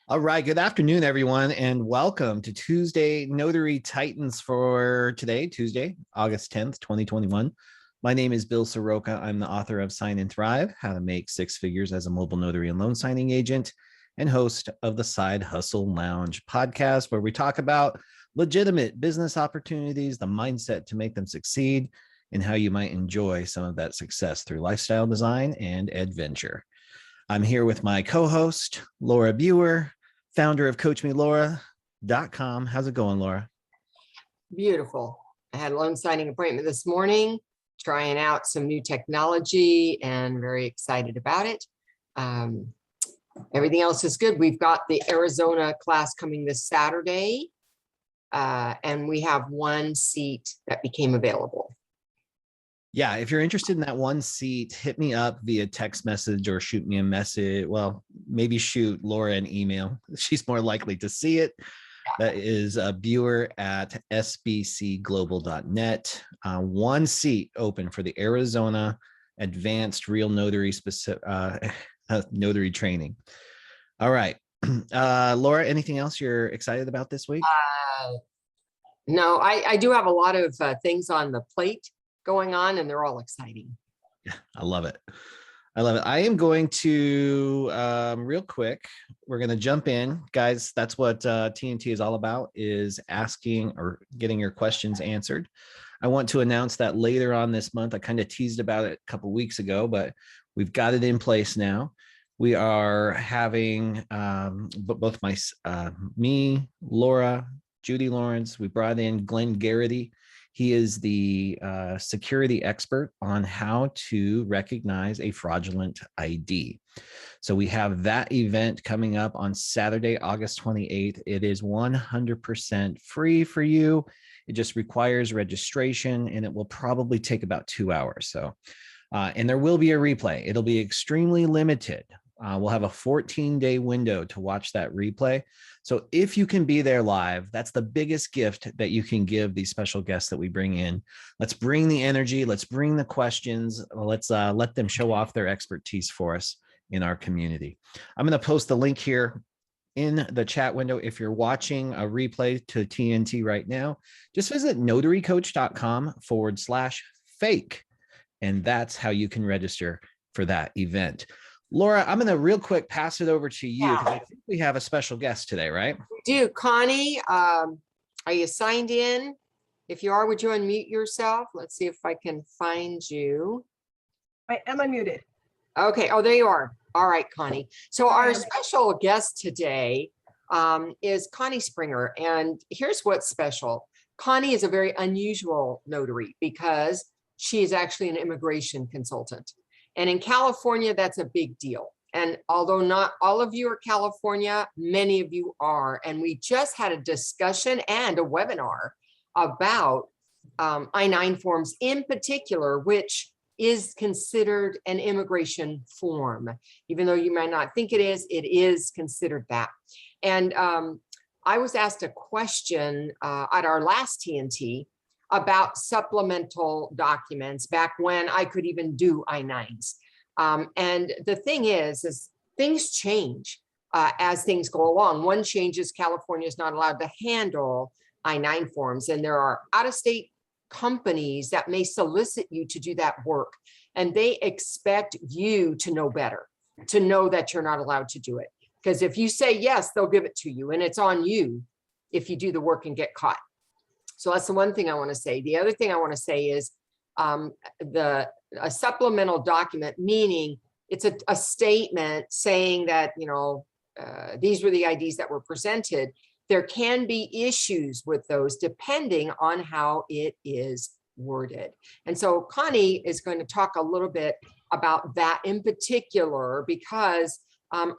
All right. Good afternoon, everyone, and welcome to Tuesday Notary Titans for today, Tuesday, August 10th, 2021. My name is Bill Sirocco. I'm the author of Sign and Thrive, How to Make Six Figures as a Mobile Notary and Loan Signing Agent, and host of the Side Hustle Lounge podcast, where we talk about legitimate business opportunities, the mindset to make them succeed, and how you might enjoy some of that success through lifestyle design and adventure. I'm here with my co-host, Laura Biewer, founder of CoachMeLaura.com. How's it going, Laura? Beautiful. I had a loan signing appointment this morning, trying out some new technology and very excited about it. Everything else is good. We've got the Arizona class coming this Saturday, and we have one seat that became available. Yeah, if you're interested in that one seat, hit me up via text message or shoot me a message. Well, maybe shoot Laura an email. She's more likely to see it. That is Biewer at sbcglobal.net. One seat open for the Arizona Advanced Real Notary Notary Training. All right. Laura, anything else you're excited about this week? No, I do have a lot of things on the plate going on, and they're all exciting. Yeah, I love it. I love it. I am going to real quick. We're going to jump in, guys. That's what TNT is all about, is asking or getting your questions answered. I want to announce that later on this month. I kind of teased about it a couple of weeks ago, but we've got it in place now. We are having both me, Laura, Judy Lawrence. We brought in Glenn Garrity. He is the security expert on how to recognize a fraudulent ID. So we have that event coming up on Saturday, August 28th. It is 100% free for you. It just requires registration, and it will probably take about 2 hours. So, and there will be a replay. It'll be extremely limited. We'll have a 14-day window to watch that replay. So if you can be there live, that's the biggest gift that you can give these special guests that we bring in. Let's bring the energy. Let's bring the questions. Let's let them show off their expertise for us in our community. I'm going to post the link here in the chat window. If you're watching a replay to TNT right now, just visit notarycoach.com/fake. And that's how you can register for that event. Laura, I'm going to real quick pass it over to you because I think we have a special guest today, right? We do. Connie, are you signed in? If you are, would you unmute yourself? Let's see if I can find you. I am unmuted. Okay. Oh, there you are. All right, Connie. So our special guest today is Connie Springer. And here's what's special. Connie is a very unusual notary because she is actually an immigration consultant. And in California, that's a big deal. And although not all of you are California, many of you are. And we just had a discussion and a webinar about I-9 forms in particular, which is considered an immigration form. Even though you might not think it is considered that. And I was asked a question at our last TNT about supplemental documents back when I could even do I-9s. And the thing is things change as things go along. One change is California is not allowed to handle I-9 forms, and there are out-of-state companies that may solicit you to do that work, and they expect you to know better, to know that you're not allowed to do it. Because if you say yes, they'll give it to you, and it's on you if you do the work and get caught. So that's the one thing I want to say. The other thing I want to say is a supplemental document, meaning it's a statement saying that, these were the IDs that were presented. There can be issues with those depending on how it is worded. And so Connie is going to talk a little bit about that in particular, because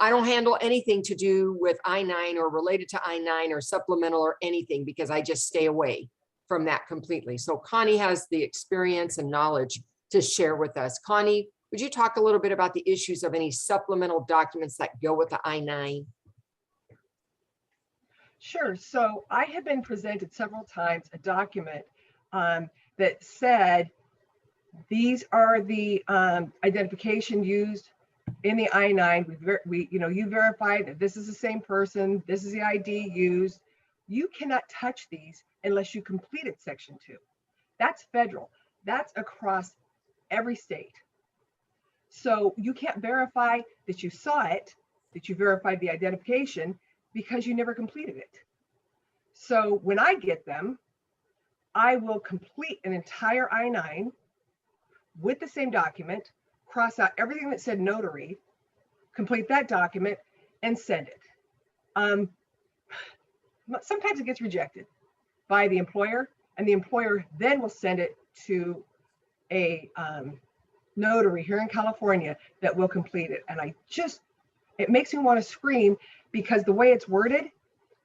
I don't handle anything to do with I-9 or related to I-9 or supplemental or anything, because I just stay away from that completely. So Connie has the experience and knowledge to share with us. Connie, would you talk a little bit about the issues of any supplemental documents that go with the I-9? Sure. So I have been presented several times a document that said these are the identification used in the I-9, you verify that this is the same person, this is the ID used. You cannot touch these unless you completed Section 2. That's federal. That's across every state. So you can't verify that you saw it, that you verified the identification, because you never completed it. So when I get them, I will complete an entire I-9 with the same document, cross out everything that said notary, complete that document, and send it. Sometimes it gets rejected by the employer, and the employer then will send it to a notary here in California that will complete it. And it makes me want to scream, because the way it's worded,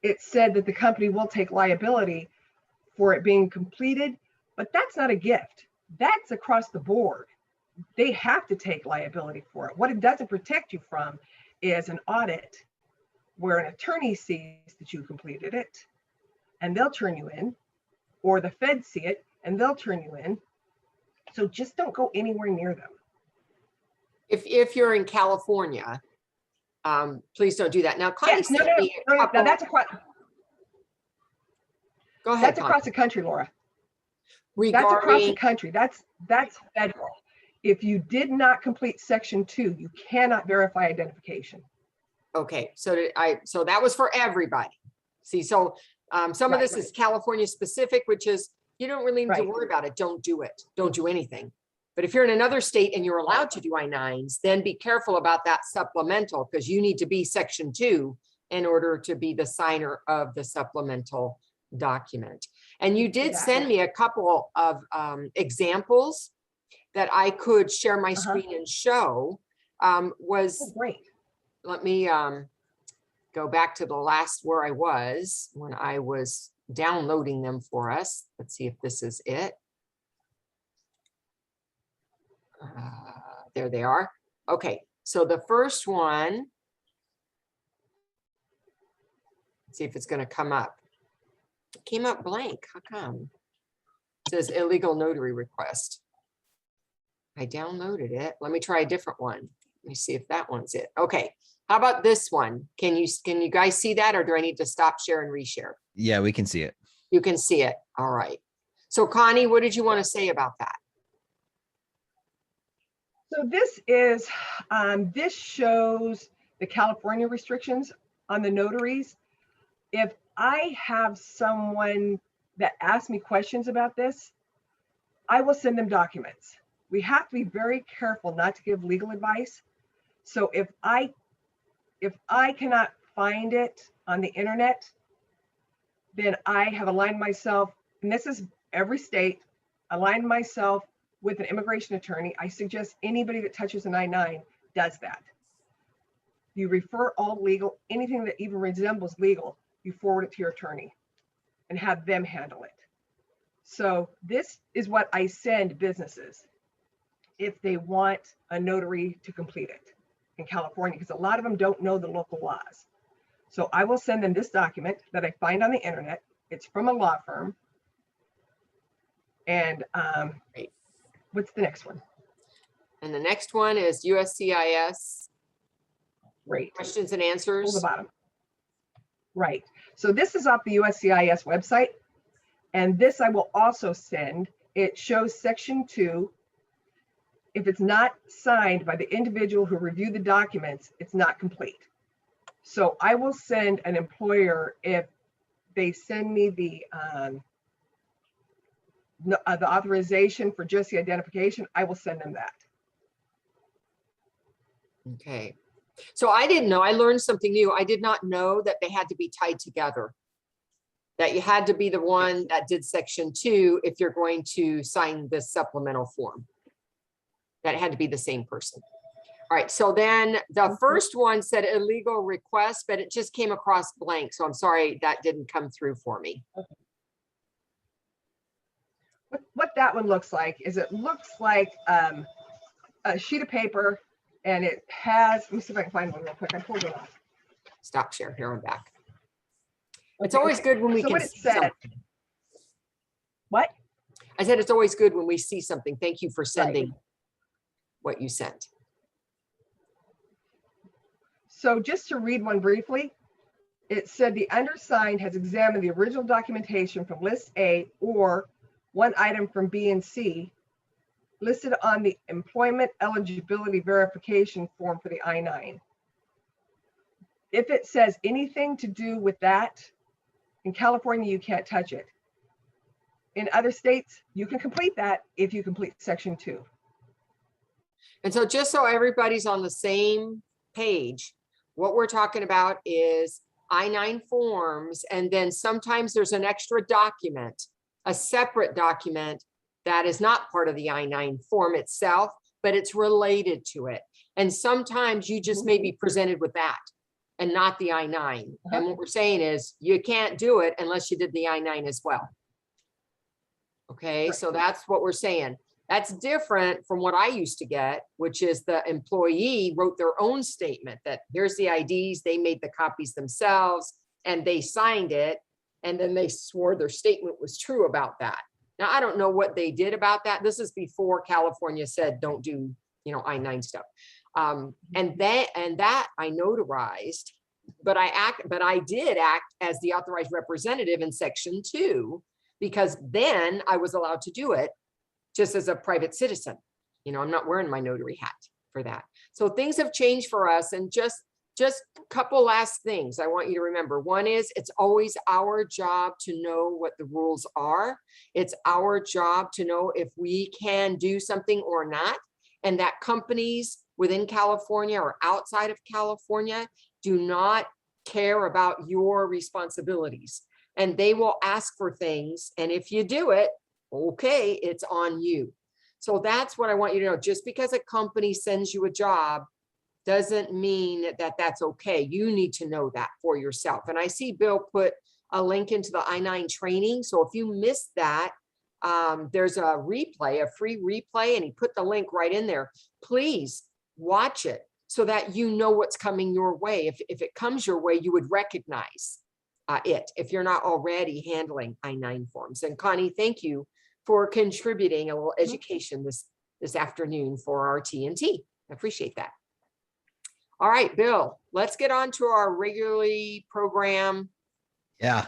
it said that the company will take liability for it being completed, but that's not a gift. That's across the board. They have to take liability for it. What it doesn't protect you from is an audit where an attorney sees that you completed it and they'll turn you in, or the feds see it and they'll turn you in. So just don't go anywhere near them. If you're in California, please don't do that. Now, Connie Yes, sent me a no, couple- that's Go ahead, that's across the country, Laura. That's across the regarding, country. That's federal. If you did not complete Section 2, you cannot verify identification. okay, so that was for everybody. See, so some of this Right. is California specific, which is, you don't really need to Right. worry about it. Don't do it. Don't do anything. But if you're in another state and you're allowed to do I-9s, then be careful about that supplemental, because you need to be Section 2 in order to be the signer of the supplemental document. And you did send me a couple of examples that I could share my screen and show. Oh, great. Let me go back to the last where I was when I was downloading them for us. Let's see if this is it. There they are. Okay, so the first one, let's see if it's going to come up. It came up blank. How come? It says illegal notary request. I downloaded it. Let me try a different one. Let me see if that one's it. Okay, how about this one? Can you guys see that, or do I need to stop share and reshare? Yeah, we can see it. You can see it. All right. So Connie, what did you want to say about that? So this shows the California restrictions on the notaries. If I have someone that asks me questions about this, I will send them documents. We have to be very careful not to give legal advice. So if I cannot find it on the internet, then I have aligned myself, and this is every state, aligned myself with an immigration attorney. I suggest anybody that touches an I-9 does that. You refer all legal, anything that even resembles legal, you forward it to your attorney and have them handle it. So this is what I send businesses if they want a notary to complete it in California, because a lot of them don't know the local laws. So I will send them this document that I find on the internet. It's from a law firm. And Great. What's the next one? And the next one is USCIS Great. questions and Pull the answers. bottom. Right. So this is off the USCIS website. And this I will also send. It shows Section 2. If it's not signed by the individual who reviewed the documents, it's not complete. So I will send an employer, if they send me the authorization for just the identification, I will send them that. Okay. So I didn't know, I learned something new. I did not know that they had to be tied together. That you had to be the one that did Section 2 if you're going to sign this supplemental form. That it had to be the same person. All right, so then the first one said illegal request, but it just came across blank. So I'm sorry that didn't come through for me. What that one looks like is, it looks like a sheet of paper, and it has, let me see if I can find one real quick. I pulled it off. Stop share, here I'm back. It's Okay, always good when we so can what it see said- something. What? I said it's always good when we see something. Thank you for sending what you sent. So just to read one briefly, it said the undersigned has examined the original documentation from list A or one item from B and C listed on the employment eligibility verification form for the I-9. If it says anything to do with that, in California, you can't touch it. In other states, you can complete that if you complete section 2. And so just so everybody's on the same page, what we're talking about is I-9 forms, and then sometimes there's an extra document, a separate document that is not part of the I-9 form itself, but it's related to it. And sometimes you just may be presented with that and not the I-9. And what we're saying is you can't do it unless you did the I-9 as well. Okay, so that's what we're saying. That's different from what I used to get, which is the employee wrote their own statement that here's the IDs, they made the copies themselves and they signed it. And then they swore their statement was true about that. Now, I don't know what they did about that. This is before California said, don't do, I-9 stuff. And that I notarized, but I did act as the authorized representative in section 2, because then I was allowed to do it just as a private citizen. I'm not wearing my notary hat for that. So things have changed for us. And just a couple last things I want you to remember. One is it's always our job to know what the rules are. It's our job to know if we can do something or not. And that companies within California or outside of California do not care about your responsibilities. And they will ask for things. And if you do it, okay, it's on you. So that's what I want you to know. Just because a company sends you a job doesn't mean that that's okay. You need to know that for yourself. And I see Bill put a link into the I-9 training. So if you missed that, there's a replay, a free replay, and he put the link right in there. Please watch it so that you know what's coming your way. If it comes your way, you would recognize it if you're not already handling I-9 forms. And Connie, thank you for contributing a little education this afternoon for our TNT. I appreciate that. All right, Bill, let's get on to our regularly program. Yeah,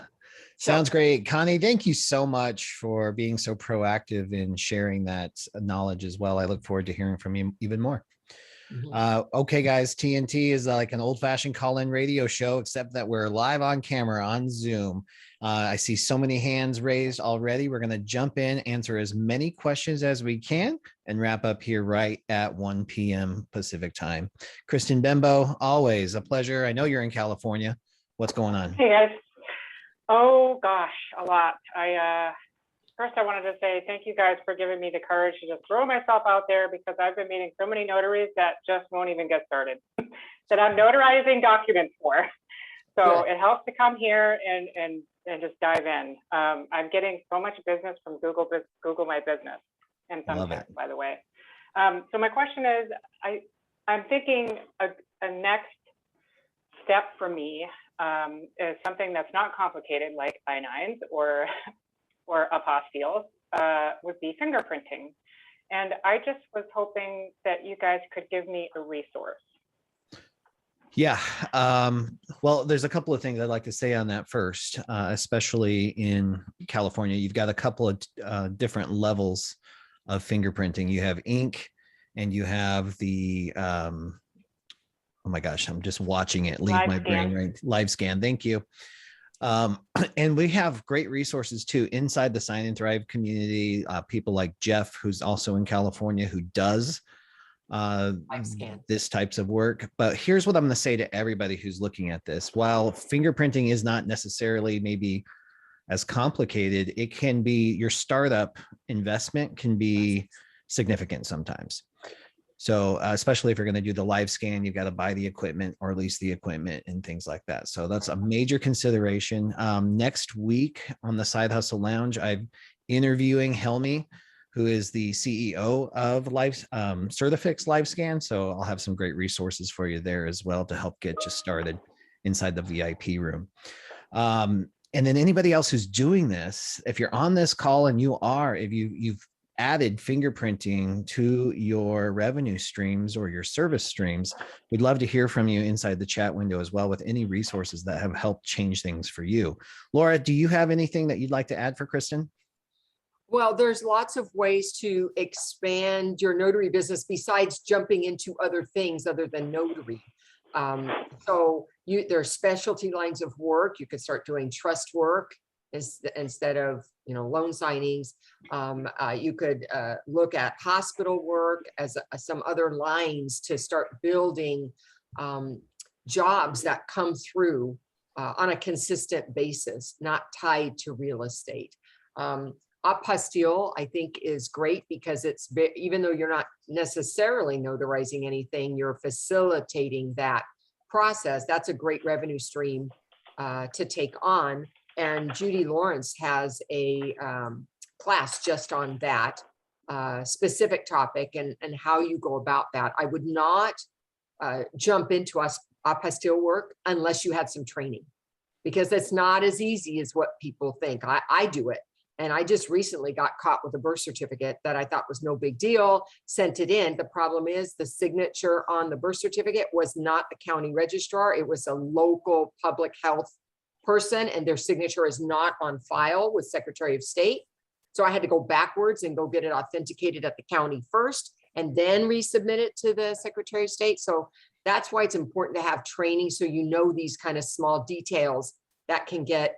sounds great. Connie, thank you so much for being so proactive in sharing that knowledge as well. I look forward to hearing from you even more. Okay, guys, TNT is like an old-fashioned call-in radio show, except that we're live on camera on Zoom. I see so many hands raised already. We're going to jump in, answer as many questions as we can, and wrap up here right at 1 p.m. Pacific time. Kristen Bembo, always a pleasure. I know you're in California. What's going on? Hey, guys. Oh, gosh, a lot. First, I wanted to say thank you guys for giving me the courage to just throw myself out there, because I've been meeting so many notaries that just won't even get started, that I'm notarizing documents for. So it helps to come here and just dive in. I'm getting so much business from Google My Business and some text, by the way. So my question is, I'm thinking a next step for me is something that's not complicated, like I-9s or apostilles, would be fingerprinting. And I just was hoping that you guys could give me a resource. Yeah. Well, there's a couple of things I'd like to say on that first, especially in California. You've got a couple of different levels of fingerprinting. You have ink, and you have the, oh my gosh, I'm just watching it leave my brain, right? Live scan. Thank you. And we have great resources too inside the Sign and Thrive community. People like Jeff, who's also in California, who does this types of work. But here's what I'm going to say to everybody who's looking at this. While fingerprinting is not necessarily maybe as complicated, it can be, your startup investment can be significant sometimes. So especially if you're going to do the live scan, you've got to buy the equipment or lease the equipment and things like that. So that's a major consideration. Next week on the Side Hustle Lounge, I'm interviewing Helmi, who is the CEO of Certifix Live Scan. So I'll have some great resources for you there as well to help get you started inside the VIP room. And then anybody else who's doing this, if you're on this call and if you've added fingerprinting to your revenue streams or your service streams, we'd love to hear from you inside the chat window as well with any resources that have helped change things for you. Laura, do you have anything that you'd like to add for Kristen? Well, there's lots of ways to expand your notary business besides jumping into other things other than notary. So there's specialty lines of work. You could start doing trust work instead of loan signings. You could look at hospital work as some other lines to start building jobs that come through on a consistent basis, not tied to real estate. Apostille, I think, is great because even though you're not necessarily notarizing anything, you're facilitating that process. That's a great revenue stream to take on. And Judy Lawrence has a class just on that specific topic and how you go about that. I would not jump into apostille work unless you had some training, because it's not as easy as what people think. I do it. And I just recently got caught with a birth certificate that I thought was no big deal, sent it in. The problem is the signature on the birth certificate was not the county registrar. It was a local public health person, and their signature is not on file with Secretary of State. So I had to go backwards and go get it authenticated at the county first and then resubmit it to the Secretary of State. So that's why it's important to have training, so you know these kind of small details that can get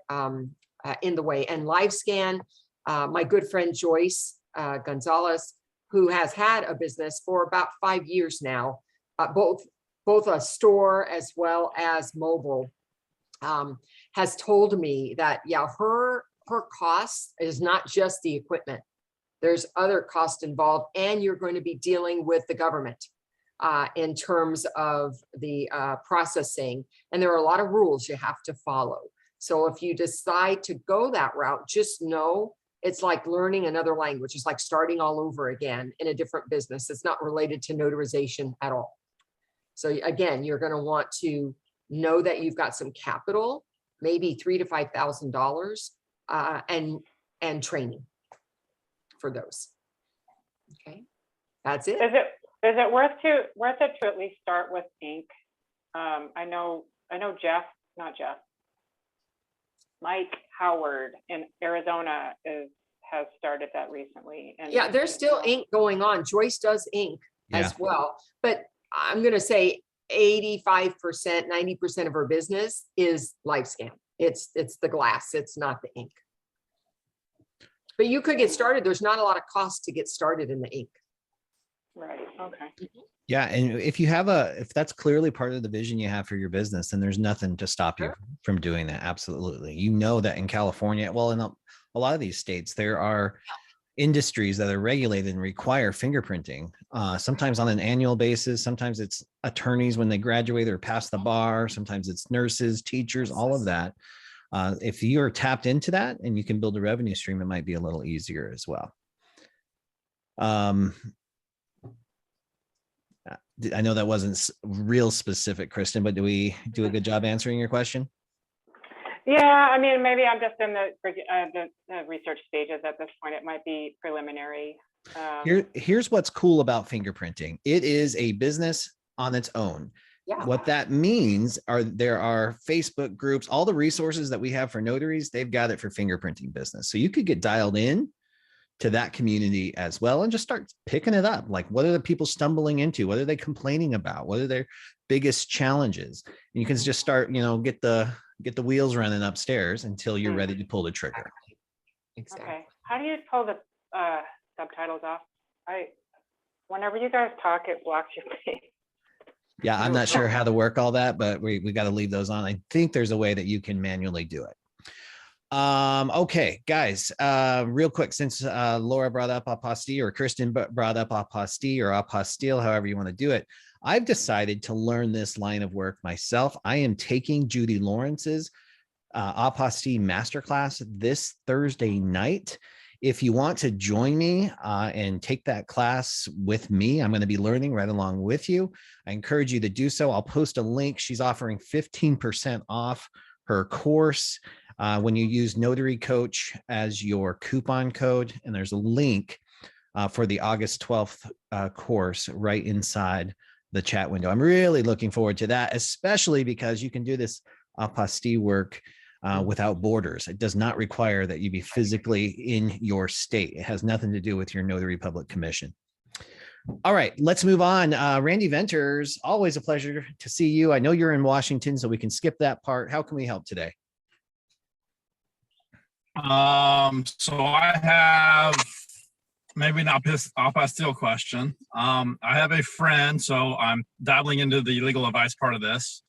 in the way. And live scan, my good friend Joyce Gonzalez, who has had a business for about 5 years now, both a store as well as mobile, has told me that her cost is not just the equipment. There's other costs involved, and you're going to be dealing with the government in terms of the processing, and there are a lot of rules you have to follow. So if you decide to go that route, just know it's like learning another language. It's like starting all over again in a different business. It's not related to notarization at all. So again, you're going to want to know that you've got some capital, maybe $3,000 to $5,000, and training for those. Okay, that's it. Is it worth it to at least start with ink? I know Mike Howard in Arizona has started that recently. And yeah, there's still ink going on. Joyce does ink as well, but I'm going to say 85%, 90% of her business is live scan. It's the glass. It's not the ink. But you could get started. There's not a lot of cost to get started in the ink. Right. Okay. Yeah. And if that's clearly part of the vision you have for your business, then there's nothing to stop you from doing that. Absolutely. You know that in California, well, in a lot of these states, there are industries that are regulated and require fingerprinting, sometimes on an annual basis. Sometimes it's attorneys when they graduate or pass the bar. Sometimes it's nurses, teachers, all of that. If you're tapped into that and you can build a revenue stream, it might be a little easier as well. I know that wasn't real specific, Kristen, but do we do a good job answering your question? Yeah, I mean, maybe I'm just in the research stages at this point. It might be preliminary. Here's what's cool about fingerprinting. It is a business on its own. Yeah. What that means there are Facebook groups, all the resources that we have for notaries, they've got it for fingerprinting business. So you could get dialed in to that community as well and just start picking it up. Like, what are the people stumbling into? What are they complaining about? What are their biggest challenges? And you can just start, get the wheels running upstairs until you're ready to pull the trigger. Exactly. Okay. How do you pull the subtitles off? Whenever you guys talk, it blocks your face. Yeah, I'm not sure how to work all that, but we got to leave those on. I think there's a way that you can manually do it. Okay, guys, real quick, since Laura brought up apostille, or Kristen brought up apostille or apostille, however you want to do it, I've decided to learn this line of work myself. I am taking Judy Lawrence's apostille masterclass this Thursday night. If you want to join me and take that class with me, I'm going to be learning right along with you. I encourage you to do so. I'll post a link. She's offering 15% off her course when you use Notary Coach as your coupon code. And there's a link for the August 12th course right inside the chat window. I'm really looking forward to that, especially because you can do this apostille work without borders. It does not require that you be physically in your state. It has nothing to do with your notary public commission. All right, let's move on. Randy Venters, always a pleasure to see you. I know you're in Washington, so we can skip that part. How can we help today? So I have maybe not apostille question. I have a friend, so I'm dabbling into the legal advice part of this.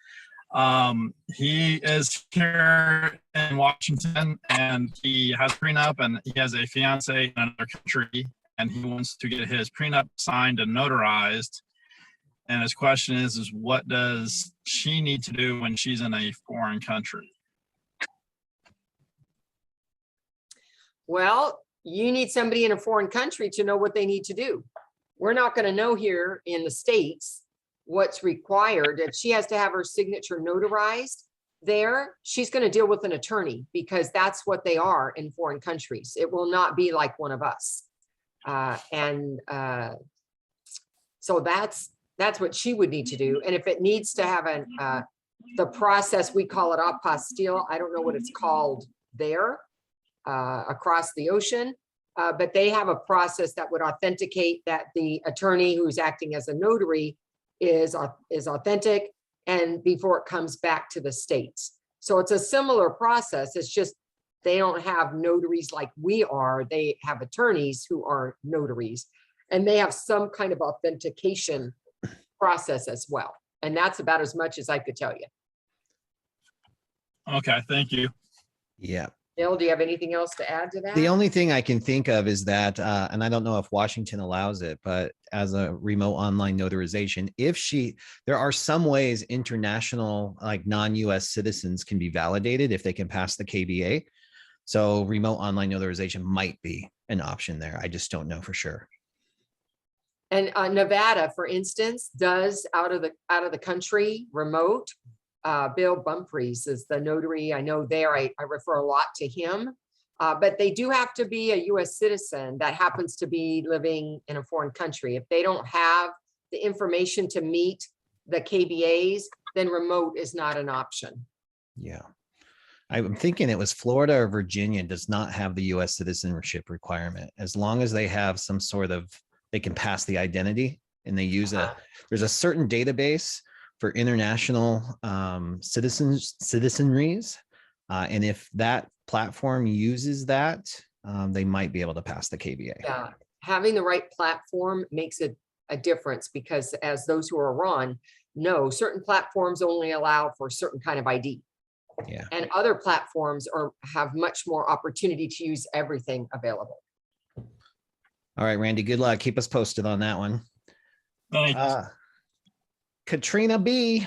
He is here in Washington and he has prenup and he has a fiance in another country and he wants to get his prenup signed and notarized. And his question is what does she need to do when she's in a foreign country? Well, you need somebody in a foreign country to know what they need to do. We're not going to know here in the States what's required. If she has to have her signature notarized there, she's going to deal with an attorney because that's what they are in foreign countries. It will not be like one of us. So that's what she would need to do. And if it needs to have the process, we call it apostille. I don't know what it's called there across the ocean, but they have a process that would authenticate that the attorney who's acting as a notary is authentic and before it comes back to the States. So it's a similar process. It's just they don't have notaries like we are. They have attorneys who are notaries and they have some kind of authentication process as well. And that's about as much as I could tell you. Okay, thank you. Yeah. Bill, do you have anything else to add to that? The only thing I can think of is that, and I don't know if Washington allows it, but as a remote online notarization, there are some ways international, like non-US citizens can be validated if they can pass the KBA. So remote online notarization might be an option there. I just don't know for sure. And Nevada, for instance, does out of the country remote. Bill Bumphreys is the notary. I know there, I refer a lot to him, but they do have to be a US citizen that happens to be living in a foreign country. If they don't have the information to meet the KBAs, then remote is not an option. Yeah. I'm thinking it was Florida or Virginia does not have the US citizenship requirement. As long as they have some sort of, they can pass the identity and they use there's a certain database for international citizenries. And if that platform uses that, they might be able to pass the KBA. Yeah, having the right platform makes a difference because as those who are on know, certain platforms only allow for a certain kind of ID. Yeah. And other platforms have much more opportunity to use everything available. All right, Randy, good luck. Keep us posted on that one. Thanks. Katrina B,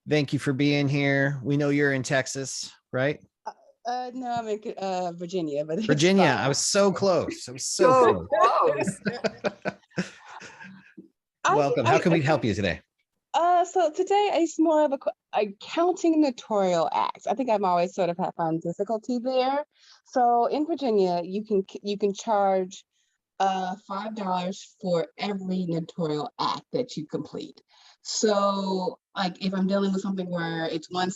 thank you for being here. We know you're in Texas, right? No, I'm in Virginia, but Virginia. I was so close. I was so close. Welcome. How can we help you today? So today it's more of a counting notarial acts. I think I've always sort of found difficulty there. So in Virginia, you can charge $5 for every notarial act that you complete. So like if I'm dealing with something where it's one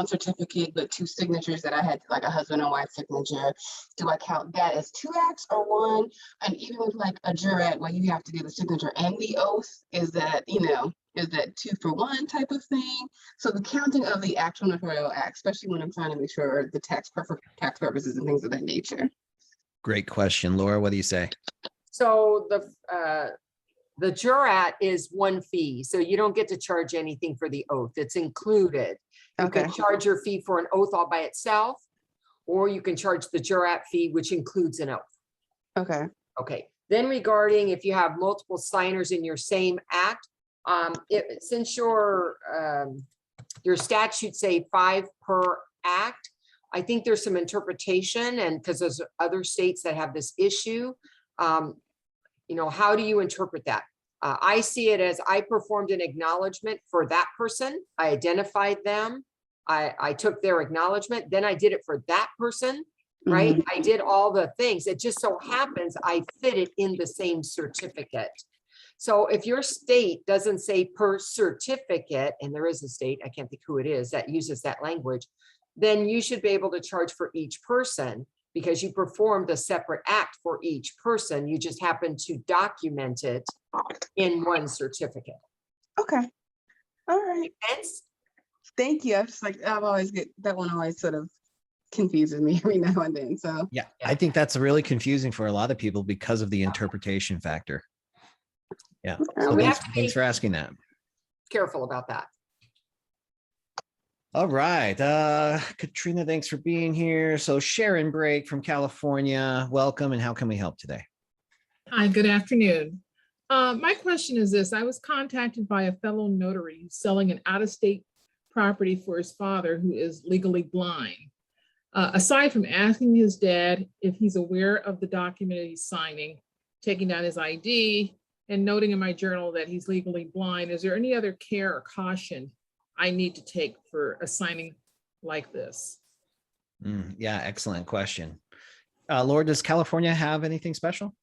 certificate but two signatures that I had, like a husband and wife signature, do I count that as two acts or one? And even with like a jurat where you have to do the signature and the oath, is that 2 for 1 type of thing? So the counting of the actual notarial act, especially when I'm trying to make sure the tax purposes and things of that nature. Great question. Laura, what do you say? So the jurat is one fee. So you don't get to charge anything for the oath. It's included. You can charge your fee for an oath all by itself, or you can charge the jurat fee, which includes an oath. Okay. Okay. Then regarding if you have multiple signers in your same act, since your statutes say 5 per act, I think there's some interpretation, and because there's other states that have this issue, how do you interpret that? I see it as I performed an acknowledgement for that person. I identified them. I took their acknowledgement. Then I did it for that person. right? Mhm. I did all the things. It just so happens I fit it in the same certificate. So if your state doesn't say per certificate, and there is a state, I can't think who it is that uses that language, then you should be able to charge for each person because you performed a separate act for each person. You just happen to document it in one certificate. Okay. All right. Hence, Thank you. I just like, I've always get that one always sort of confuses me every now and then. So Yeah, I think that's really confusing for a lot of people because of the interpretation factor. Yeah. So we thanks, have to thanks be for asking that. careful about that. All right. Katrina, thanks for being here. So Sharon Brake from California, welcome. And how can we help today? Hi, good afternoon. My question is this. I was contacted by a fellow notary who's selling an out-of-state property for his father who is legally blind. Aside from asking his dad if he's aware of the document he's signing, taking down his ID, and noting in my journal that he's legally blind, is there any other care or caution I need to take for a signing like this? Yeah, excellent question. Laura, does California have anything special?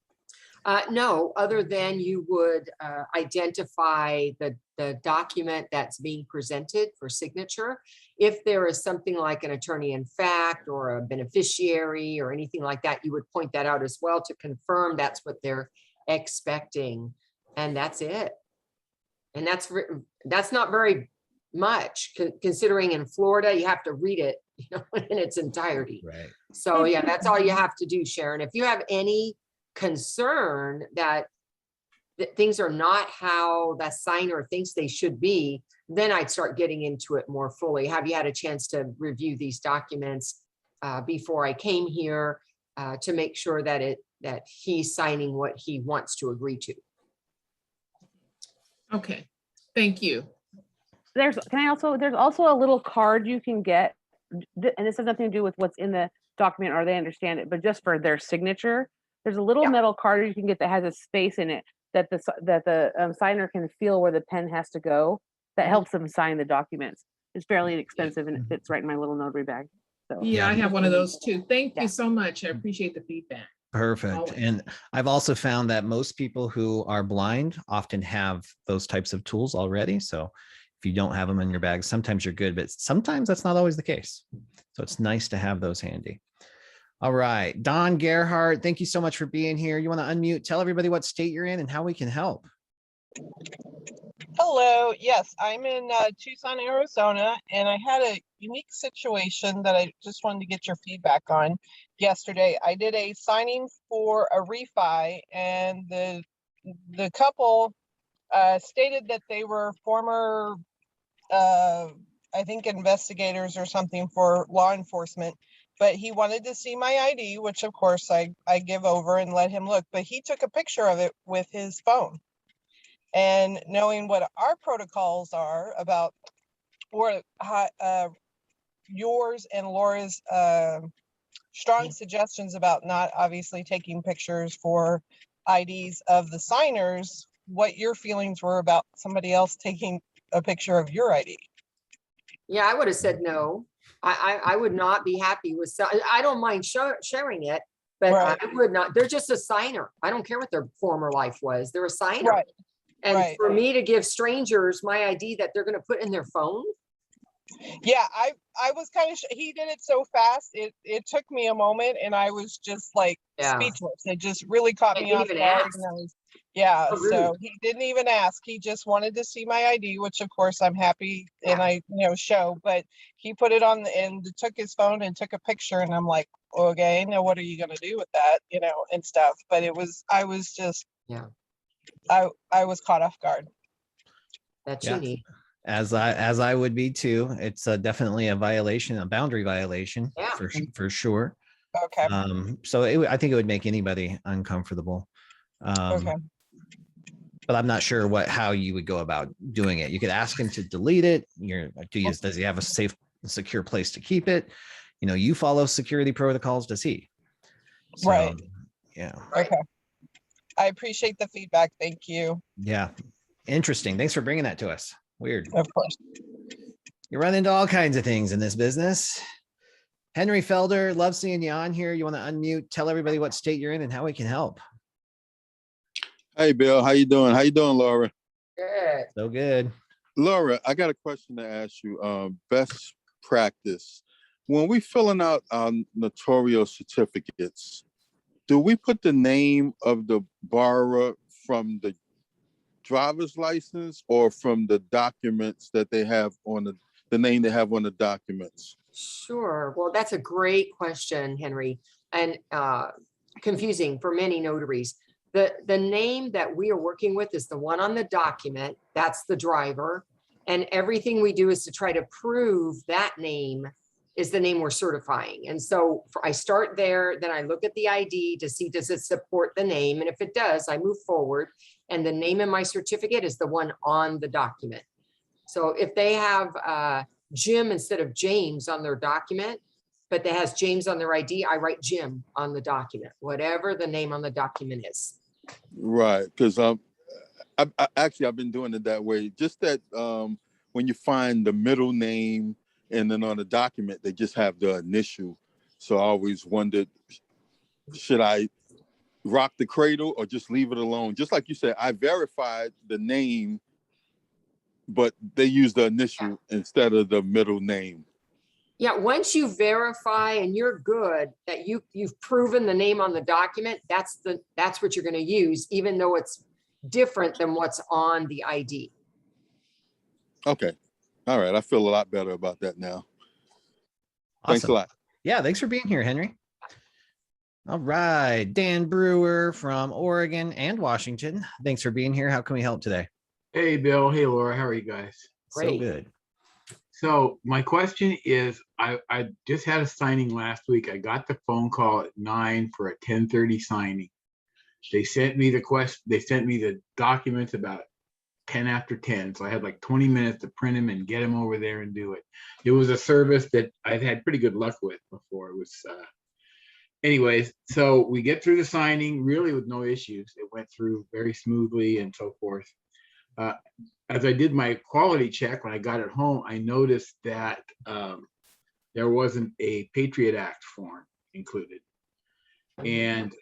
No, other than you would identify the document that's being presented for signature. If there is something like an attorney in fact or a beneficiary or anything like that, you would point that out as well to confirm that's what they're expecting. And that's it. And that's not very much considering in Florida, you have to read it, in its entirety. Right. So yeah, that's all you have to do, Sharon. If you have any concern that things are not how the signer thinks they should be, then I'd start getting into it more fully. Have you had a chance to review these documents before I came here to make sure that he's signing what he wants to agree to? Okay, thank you. There's also a little card you can get, and this has nothing to do with what's in the document or they understand it, but just for their signature. There's a little metal card you can get that has a space in it that the signer can feel where the pen has to go. That helps them sign the documents. It's fairly inexpensive and it fits right in my little notary bag. So Yeah, I have one of those too. Thank Yeah. you so much. I appreciate the feedback. Perfect. Always. And I've also found that most people who are blind often have those types of tools already. So if you don't have them in your bag, sometimes you're good, but sometimes that's not always the case. So it's nice to have those handy. All right, Don Gerhardt, thank you so much for being here. You want to unmute, tell everybody what state you're in and how we can help. Hello, yes, I'm in Tucson, Arizona, and I had a unique situation that I just wanted to get your feedback on. Yesterday, I did a signing for a refi, and the couple stated that they were former, I think, investigators or something for law enforcement. But he wanted to see my ID, which of course I give over and let him look. But he took a picture of it with his phone. And knowing what our protocols are about, or yours and Laura's strong suggestions about not obviously taking pictures for IDs of the signers, what your feelings were about somebody else taking a picture of your ID. Yeah, I would have said no. I would not be happy with, I don't mind sharing it, but Right. I would not, they're just a signer. I don't care what their former life was. They're a signer. Right. And Right. for me to give strangers my ID that they're going to put in their phone. Yeah, I was kind of, he did it so fast. It took me a moment and I was just like Yeah. speechless. It just really caught They me didn't off even guard. ask. And I was, yeah, So so rude. he didn't even ask. He just wanted to see my ID, which of course I'm happy and I, show, but he put it on and took his phone and took a picture and I'm like, okay, now what are you going to do with that, and stuff. But I was just, Yeah. I was caught off guard. That's Yeah. unique. As I would be too. It's definitely a violation, a boundary violation. Yeah. for sure. Okay. So I think it would make anybody uncomfortable. Okay. But I'm not sure how you would go about doing it. You could ask him to delete it. Does he have a safe, secure place to keep it? You follow security protocols. Does he? So, Right. Yeah. Okay. I appreciate the feedback. Thank you. Yeah. Interesting. Thanks for bringing that to us. Weird. Of course. You run into all kinds of things in this business. Henry Felder, love seeing you on here. You want to unmute, tell everybody what state you're in and how we can help. Hey, Bill, how you doing? How you doing, Laura? Good. So good. Laura, I got a question to ask you. Best practice. When we filling out our notarial certificates, do we put the name of the borrower from the driver's license or from the documents that they have on the name they have on the documents? Sure. Well, that's a great question, Henry, and confusing for many notaries. The name that we are working with is the one on the document. That's the driver. And everything we do is to try to prove that name is the name we're certifying. And so I start there, then I look at the ID to see, does it support the name? And if it does, I move forward. And the name in my certificate is the one on the document. So if they have Jim instead of James on their document, but that has James on their ID, I write Jim on the document, whatever the name on the document is. Right, because I've been doing it that way. Just that when you find the middle name and then on the document, they just have the initial. So I always wondered, should I rock the cradle or just leave it alone? Just like you said, I verified the name, but they use the initial instead of the middle name. Yeah, once you verify and you're good that you've proven the name on the document, that's what you're going to use, even though it's different than what's on the ID. Okay. All right. I feel a lot better about that now. Awesome. Thanks a lot. Yeah, thanks for being here, Henry. All right, Dan Brewer from Oregon and Washington. Thanks for being here. How can we help today? Hey, Bill. Hey, Laura. How are you guys? Great. So good. So my question is, I just had a signing last week. I got the phone call at 9 for a 10:30 signing. They sent me the documents about 10 after 10. So I had like 20 minutes to print them and get them over there and do it. It was a service that I've had pretty good luck with before. It was, anyways, so we get through the signing really with no issues. It went through very smoothly and so forth. As I did my quality check when I got it home, I noticed that there wasn't a Patriot Act form included. And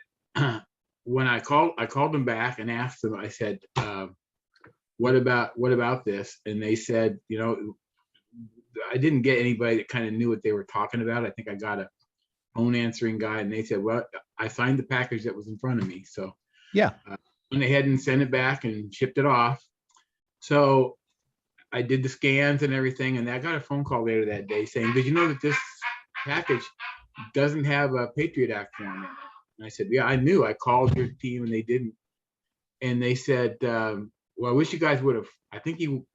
when I called them back and asked them, I said, what about this? And they said, you know, I didn't get anybody that kind of knew what they were talking about. I think I got a phone answering guy, and they said, well, I signed the package that was in front of me. So yeah, went ahead and sent it back and shipped it off. So I did the scans and everything, and I got a phone call later that day saying, did you know that this package doesn't have a Patriot Act form in it? And I said, yeah, I knew. I called your team and they didn't. And they said, well, I wish you guys would have, I think you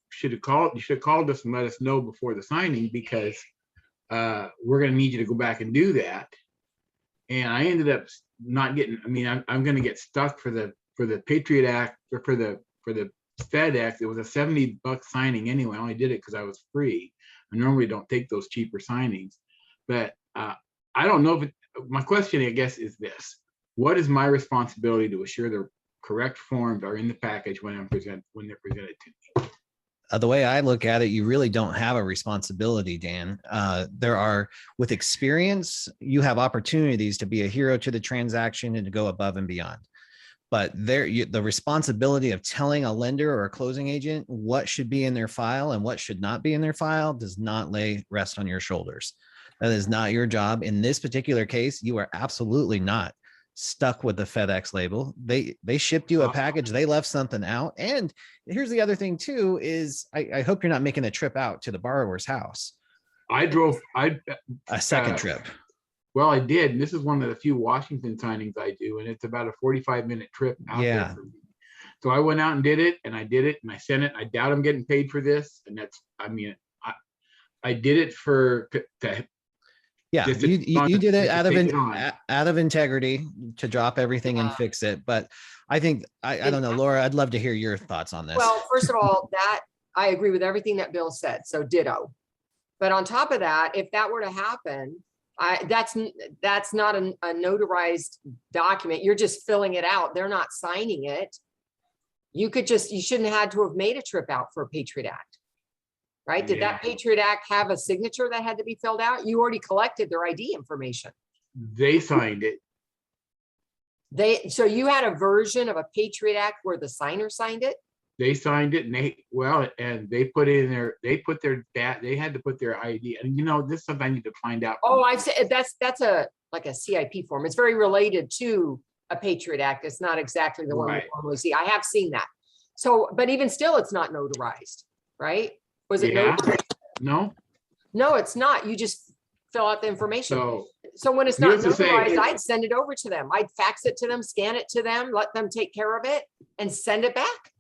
should have called us and let us know before the signing, because we're going to need you to go back and do that. And I ended up not getting, I mean, I'm going to get stuck for the Patriot Act, or for the FedEx. It was a $70 signing anyway. I only did it because I was free. I normally don't take those cheaper signings, but I don't know if my question, I guess, is this: what is my responsibility to assure the correct forms are in the package when they're presented to me? The way I look at it, you really don't have a responsibility, Dan. With experience, you have opportunities to be a hero to the transaction and to go above and beyond. But the responsibility of telling a lender or a closing agent what should be in their file and what should not be in their file does not rest on your shoulders. That is not your job. In this particular case, you are absolutely not stuck with the FedEx label. They shipped you a package. They left something out. And here's the other thing too, is I hope you're not making a trip out to the borrower's house. A second trip. Well, I did. And this is one of the few Washington signings I do. And it's about a 45-minute trip out there for me. So I went out and did it, and I sent it. I doubt I'm getting paid for this. And that's, I mean, I did it yeah, you did it out of integrity to drop everything and fix it. But I think, I don't know, Laura, I'd love to hear your thoughts on this. Well, first of all, I agree with everything that Bill said. So ditto. But on top of that, if that were to happen, that's not a notarized document. You're just filling it out. They're not signing it. You shouldn't have had to have made a trip out for a Patriot Act. right? Did that Patriot Act have a signature that had to be filled out? You already collected their ID information. They signed it. So you had a version of a Patriot Act where the signer signed it? They signed it, and they put in their, they had to put their ID. And this is something I need to find out. Oh, I've said that's like a CIP form. It's very related to a Patriot Act. It's not exactly the one we normally see. I have seen that. So, but even still, it's not notarized, right? Was it notarized? No. No, it's not. You just fill out the information. So when it's not needless to say, notarized, I'd send it over to them. I'd fax it to them, scan it to them, let them take care of it, and send it back.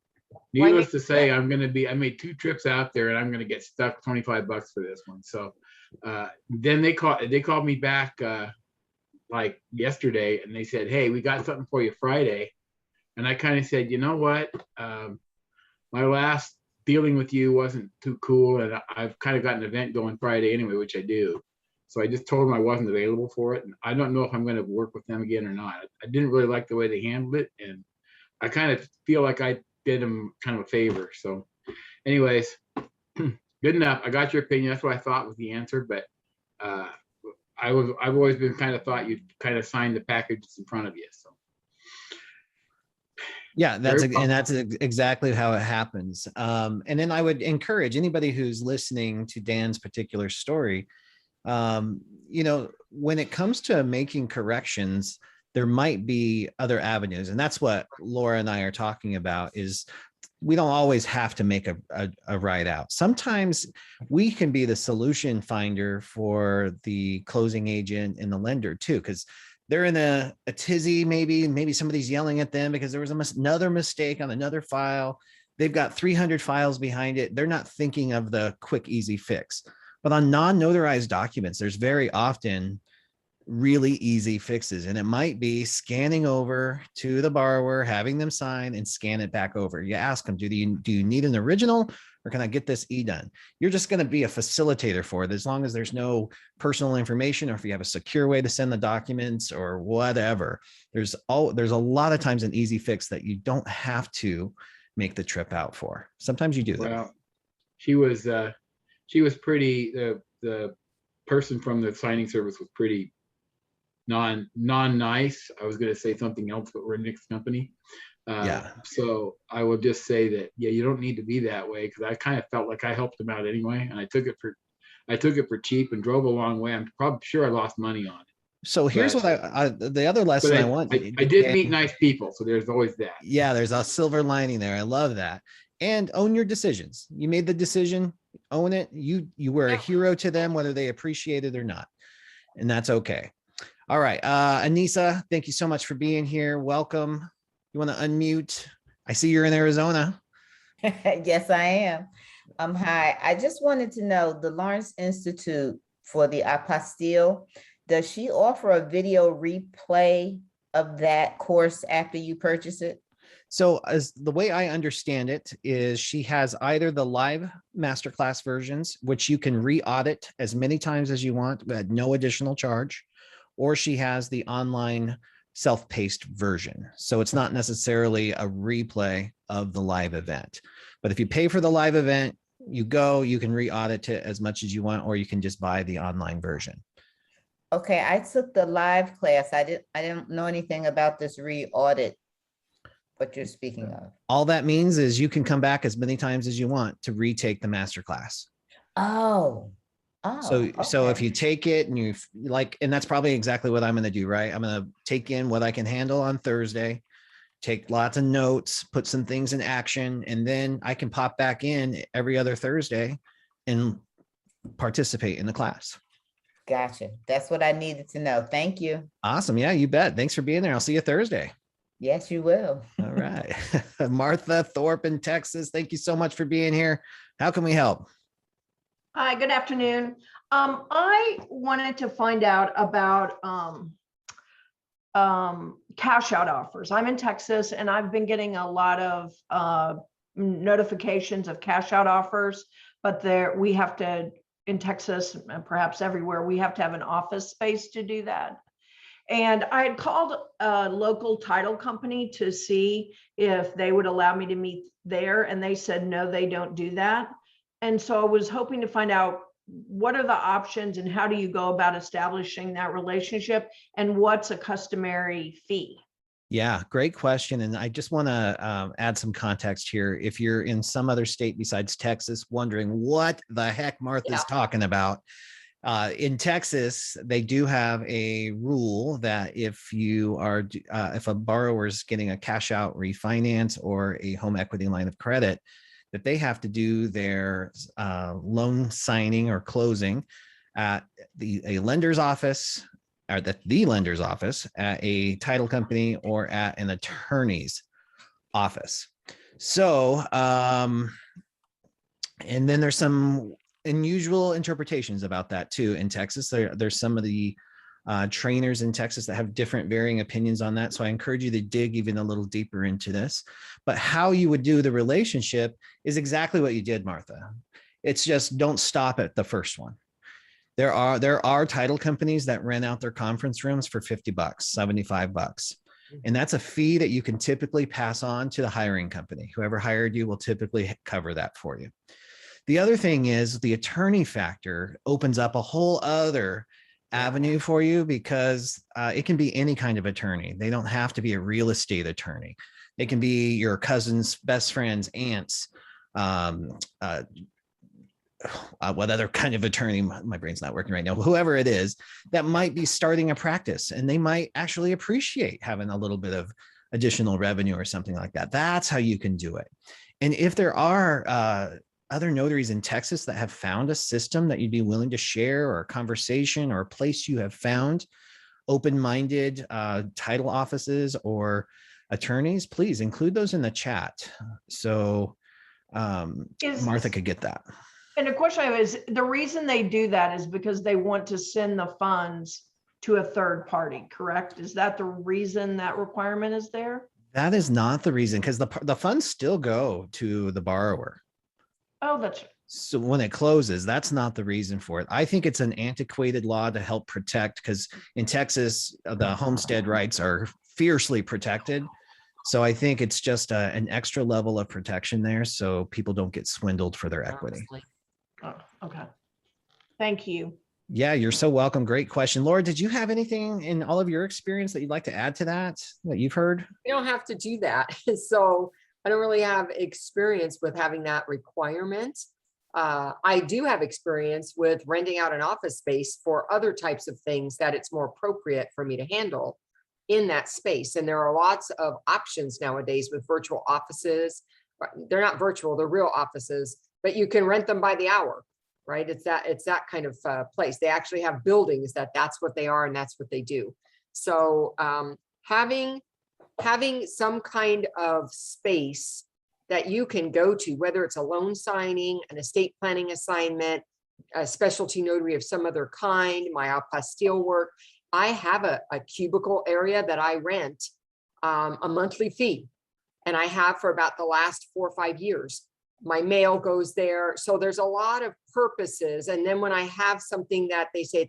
Needless to say, I made 2 trips out there, and I'm going to get stuck $25 for this one. So then they called me back like yesterday, and they said, hey, we got something for you Friday. And I kind of said, you know what? My last dealing with you wasn't too cool, and I've kind of got an event going Friday anyway, which I do. So I just told them I wasn't available for it. And I don't know if I'm going to work with them again or not. I didn't really like the way they handled it. And I kind of feel like I did them kind of a favor. So anyways, good enough. I got your opinion. That's what I thought was the answer. But I've always been kind of thought you'd kind of sign the package that's in front of you. So. Yeah, that's exactly how it happens. And then I would encourage anybody who's listening to Dan's particular story, when it comes to making corrections, there might be other avenues. And that's what Laura and I are talking about, is we don't always have to make a write out. Sometimes we can be the solution finder for the closing agent and the lender too, because they're in a tizzy, maybe somebody's yelling at them because there was another mistake on another file. They've got 300 files behind it. They're not thinking of the quick, easy fix. But on non-notarized documents, there's very often really easy fixes. And it might be scanning over to the borrower, having them sign and scan it back over. You ask them, do you need an original, or can I get this e-done? You're just going to be a facilitator for it, as long as there's no personal information, or if you have a secure way to send the documents or whatever. There's a lot of times an easy fix that you don't have to make the trip out for. Sometimes you do that. Well, she was pretty, the person from the signing service was pretty non-nice. I was going to say something else, but we're a mixed company. So I will just say that, you don't need to be that way, because I kind of felt like I helped them out anyway, and I took it for cheap and drove a long way. I'm probably sure I lost money on it. So here's what the other lesson I want. I did meet nice people, so there's always that. Yeah, there's a silver lining there. I love that. And own your decisions. You made the decision, own it. You were a hero to them, whether they appreciate it or not, and that's okay. All right, Anissa, thank you so much for being here. Welcome. You want to unmute? I see you're in Arizona. Yes, I am. Hi, I just wanted to know, the Lawrence Institute for the Apostille, does she offer a video replay of that course after you purchase it? So as the way I understand it is, she has either the live masterclass versions, which you can re-audit as many times as you want at no additional charge, or she has the online self-paced version. So it's not necessarily a replay of the live event. But if you pay for the live event, you can re-audit it as much as you want, or you can just buy the online version. Okay, I took the live class. I didn't know anything about this re-audit, what you're speaking of. All that means is you can come back as many times as you want to retake the masterclass. So if you take it and and that's probably exactly what I'm going to do, right? I'm going to take in what I can handle on Thursday, take lots of notes, put some things in action, and then I can pop back in every other Thursday and participate in the class. Gotcha. That's what I needed to know. Thank you. Awesome. Yeah, you bet. Thanks for being there. I'll see you Thursday. Yes, you will. All right. Martha Thorpe in Texas, thank you so much for being here. How can we help? Hi, good afternoon. I wanted to find out about cash out offers. I'm in Texas, and I've been getting a lot of notifications of cash out offers, but we have to, in Texas and perhaps everywhere, we have to have an office space to do that. And I had called a local title company to see if they would allow me to meet there, and they said, no, they don't do that. And so I was hoping to find out what are the options and how do you go about establishing that relationship and what's a customary fee? Yeah, great question. And I just want to add some context here. If you're in some other state besides Texas, wondering what the heck Martha's talking about, in Texas, they do have a rule that if you are, if a borrower is getting a cash out refinance or a home equity line of credit, that they have to do their loan signing or closing at a lender's office, or the lender's office, at a title company, or at an attorney's office. So, and then there's some unusual interpretations about that too in Texas. There's some of the trainers in Texas that have different varying opinions on that. So I encourage you to dig even a little deeper into this. But how you would do the relationship is exactly what you did, Martha. It's just don't stop at the first one. There are title companies that rent out their conference rooms for $50, $75. And that's a fee that you can typically pass on to the hiring company. Whoever hired you will typically cover that for you. The other thing is the attorney factor opens up a whole other avenue for you, because it can be any kind of attorney. They don't have to be a real estate attorney. They can be your cousin's best friend's aunts. What other kind of attorney? My brain's not working right now. Whoever it is that might be starting a practice, and they might actually appreciate having a little bit of additional revenue or something like that. That's how you can do it. And if there are other notaries in Texas that have found a system that you'd be willing to share, or a conversation, or a place you have found open-minded title offices or attorneys, please include those in the chat. So Martha could get that. And the question is, the reason they do that is because they want to send the funds to a third party, correct? Is that the reason that requirement is there? That is not the reason, because the funds still go to the borrower. Oh, that's right. So when it closes, that's not the reason for it. I think it's an antiquated law to help protect, because in Texas, the homestead rights are fiercely protected. So I think it's just an extra level of protection there, so people don't get swindled for their equity. Oh, okay. Thank you. Yeah, you're so welcome. Great question. Laura, did you have anything in all of your experience that you'd like to add to that you've heard? You don't have to do that. So I don't really have experience with having that requirement. I do have experience with renting out an office space for other types of things that it's more appropriate for me to handle in that space. And there are lots of options nowadays with virtual offices. They're not virtual, they're real offices, but you can rent them by the hour, right? It's that kind of place. They actually have buildings that's what they are, and that's what they do. So having some kind of space that you can go to, whether it's a loan signing, an estate planning assignment, a specialty notary of some other kind, my apostille work. I have a cubicle area that I rent a monthly fee, and I have for about the last 4 or 5 years. My mail goes there. So there's a lot of purposes. And then when I have something that they say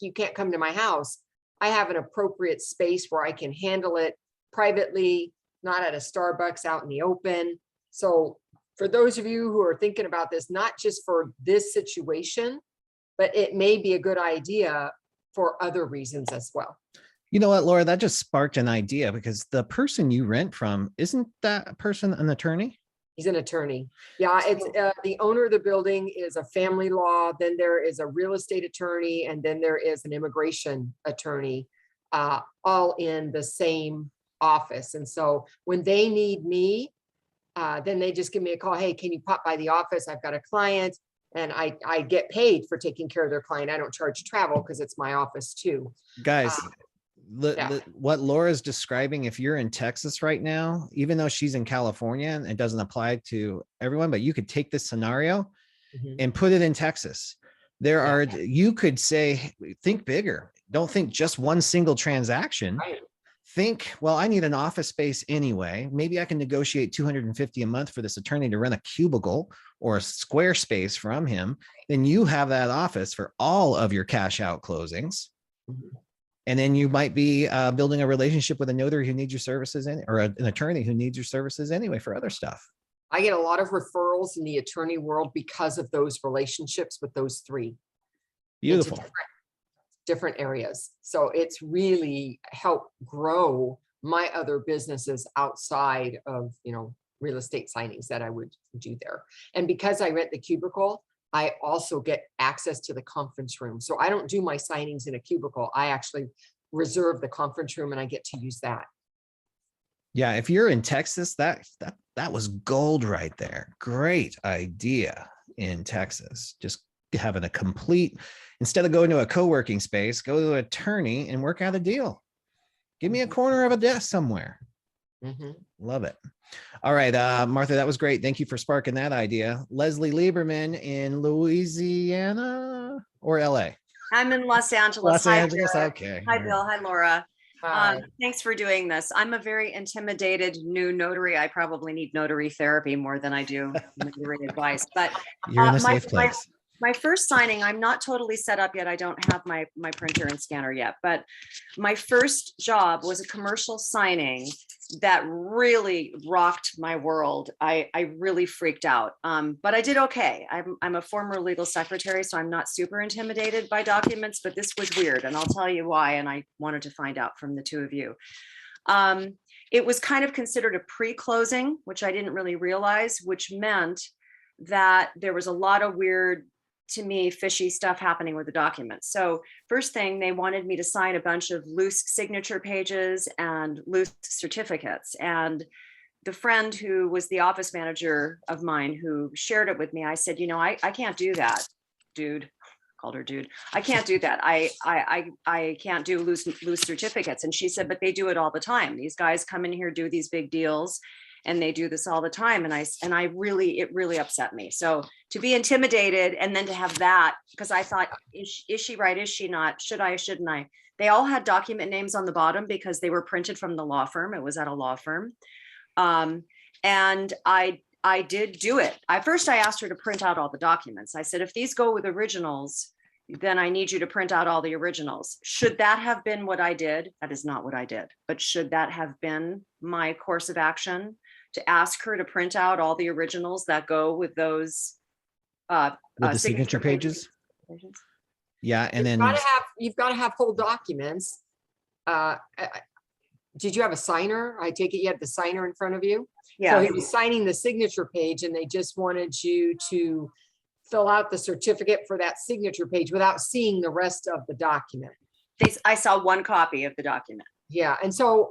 you can't come to my house, I have an appropriate space where I can handle it privately, not at a Starbucks out in the open. So for those of you who are thinking about this, not just for this situation, but it may be a good idea for other reasons as well. You know what, Laura, that just sparked an idea, because the person you rent from, isn't that person an attorney? He's an attorney. Yeah, it's the owner of the building is a family law. Then there is a real estate attorney, and then there is an immigration attorney, all in the same office. And so when they need me, then they just give me a call. Hey, can you pop by the office? I've got a client, and I get paid for taking care of their client. I don't charge travel because it's my office too. Guys, what Laura's describing, if you're in Texas right now, even though she's in California and it doesn't apply to everyone, but you could take this scenario and put it in Texas. You could say, think bigger. Don't think just one single transaction. Right. Think, well, I need an office space anyway. Maybe I can negotiate $250 a month for this attorney to rent a cubicle or a square space from him. Then you have that office for all of your cash out closings. And then you might be building a relationship with a notary who needs your services, or an attorney who needs your services anyway for other stuff. I get a lot of referrals in the attorney world because of those relationships with those three. into Beautiful. different areas. So it's really helped grow my other businesses outside of, real estate signings that I would do there. And because I rent the cubicle, I also get access to the conference room. So I don't do my signings in a cubicle. I actually reserve the conference room and I get to use that. Yeah, if you're in Texas, that was gold right there. Great idea in Texas. Just having a complete, instead of going to a co-working space, go to an attorney and work out a deal. Give me a corner of a desk somewhere. Love it. All right, Martha, that was great. Thank you for sparking that idea. Leslie Lieberman in Louisiana or LA? I'm in Los Angeles. Los Hi, Angeles, Bill. okay. Hi, Bill. Hi, Laura. Hi. Thanks for doing this. I'm a very intimidated new notary. I probably need notary therapy more than I do notary advice. But You're in a safe place. My first signing, I'm not totally set up yet. I don't have my printer and scanner yet, but my first job was a commercial signing that really rocked my world. I really freaked out, but I did okay. I'm a former legal secretary, so I'm not super intimidated by documents, but this was weird, and I'll tell you why, and I wanted to find out from the two of you. It was kind of considered a pre-closing, which I didn't really realize, which meant that there was a lot of weird, to me, fishy stuff happening with the documents. So first thing, they wanted me to sign a bunch of loose signature pages and loose certificates. And the friend who was the office manager of mine who shared it with me, I said, I can't do that, dude. Called her dude. I can't do that. I can't do loose certificates. And she said, but they do it all the time. These guys come in here, do these big deals, and they do this all the time. And it really upset me. So to be intimidated and then to have that, because I thought, is she right? Is she not? Should I, shouldn't I? They all had document names on the bottom because they were printed from the law firm. It was at a law firm. And I did do it. First I asked her to print out all the documents. I said, if these go with originals, then I need you to print out all the originals. Should that have been what I did? That is not what I did, but should that have been my course of action? To ask her to print out all the originals that go with those with the signature pages. Yeah, and then you've got to have whole documents. Did you have a signer? I take it you had the signer in front of you. Yeah. So he was signing the signature page, and they just wanted you to fill out the certificate for that signature page without seeing the rest of the document. I saw one copy of the document. Yeah, and so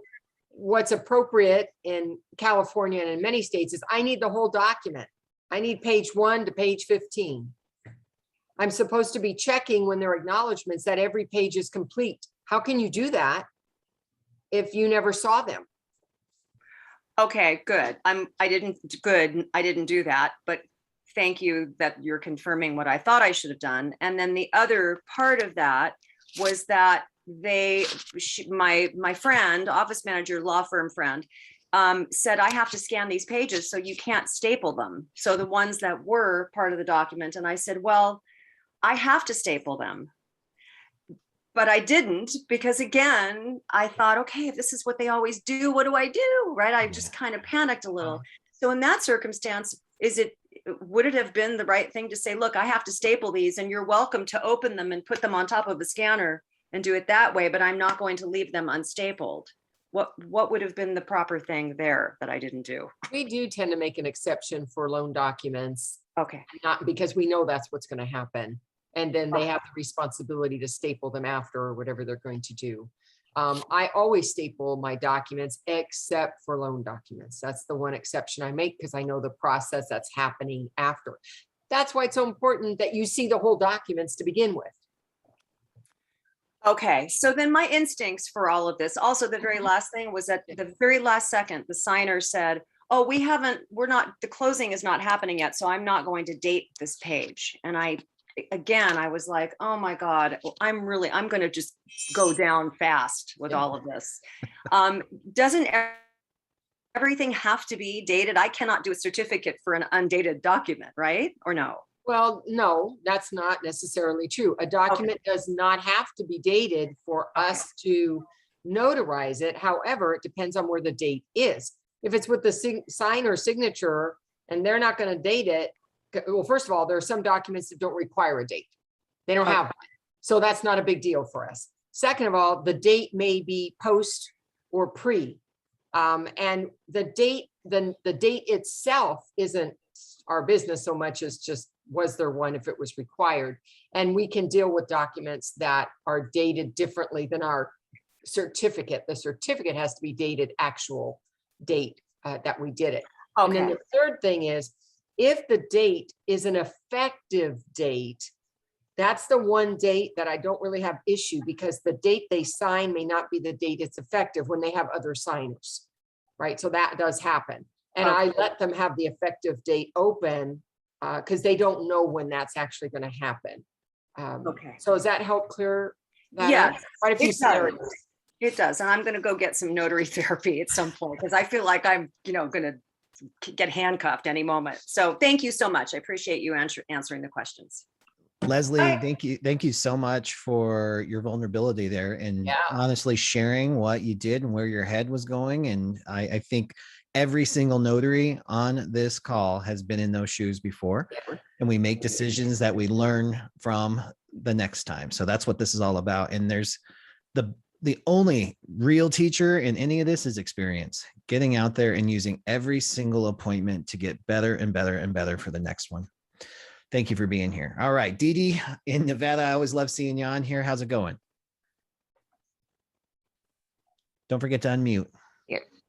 what's appropriate in California and in many states is I need the whole document. I need page 1 to page 15. I'm supposed to be checking when there are acknowledgements that every page is complete. How can you do that if you never saw them? Okay, good. I didn't do that, but thank you that you're confirming what I thought I should have done. And then the other part of that was that my friend, office manager, law firm friend, said, I have to scan these pages, so you can't staple them. So the ones that were part of the document. And I said, well, I have to staple them. But I didn't, because again, I thought, okay, if this is what they always do, what do I do? Right? I just kind of panicked a little. So in that circumstance, would it have been the right thing to say, look, I have to staple these and you're welcome to open them and put them on top of a scanner and do it that way, but I'm not going to leave them unstapled? What would have been the proper thing there that I didn't do? We do tend to make an exception for loan documents. Okay. Not because we know that's what's going to happen. And then they have the responsibility to staple them after or whatever they're going to do. I always staple my documents except for loan documents. That's the one exception I make because I know the process that's happening after. That's why it's so important that you see the whole documents to begin with. Okay, so then my instincts for all of this, also the very last thing was at the very last second, the signer said, oh, the closing is not happening yet, so I'm not going to date this page. And I was like, oh my God, I'm going to just go down fast with all of this. Doesn't everything have to be dated? I cannot do a certificate for an undated document, right? Or no? Well, no, that's not necessarily true. A document does not have to be dated for us to notarize it. However, it depends on where the date is. If it's with the signer signature and they're not going to date it. Well, first of all, there are some documents that don't require a date. They don't have one. So that's not a big deal for us. Second of all, the date may be post or pre. And the date, the date itself isn't our business so much as just, was there one if it was required? And we can deal with documents that are dated differently than our certificate. The certificate has to be dated actual date that we did it. And then Okay, the third thing is, if the date is an effective date, that's the one date that I don't really have issue, because the date they sign may not be the date it's effective when they have other signers, right? So that does happen. And I let them have the effective date open because they don't know when that's actually going to happen. okay. So does that help clear that up? Yes, Quite a few it does. scenarios. It does. And I'm going to go get some notary therapy at some point because I feel like I'm, going to get handcuffed any moment. So thank you so much. I appreciate you answering the questions. Leslie, thank you. Thank you so much for your vulnerability there and honestly sharing what you did and where your head was going. And I think every single notary on this call has been in those shoes before, and we make decisions that we learn from the next time. So that's what this is all about. And there's the only real teacher in any of this is experience, getting out there and using every single appointment to get better and better and better for the next one. Thank you for being here. All right, Dee Dee in Nevada. I always love seeing you on here. How's it going? Don't forget to unmute.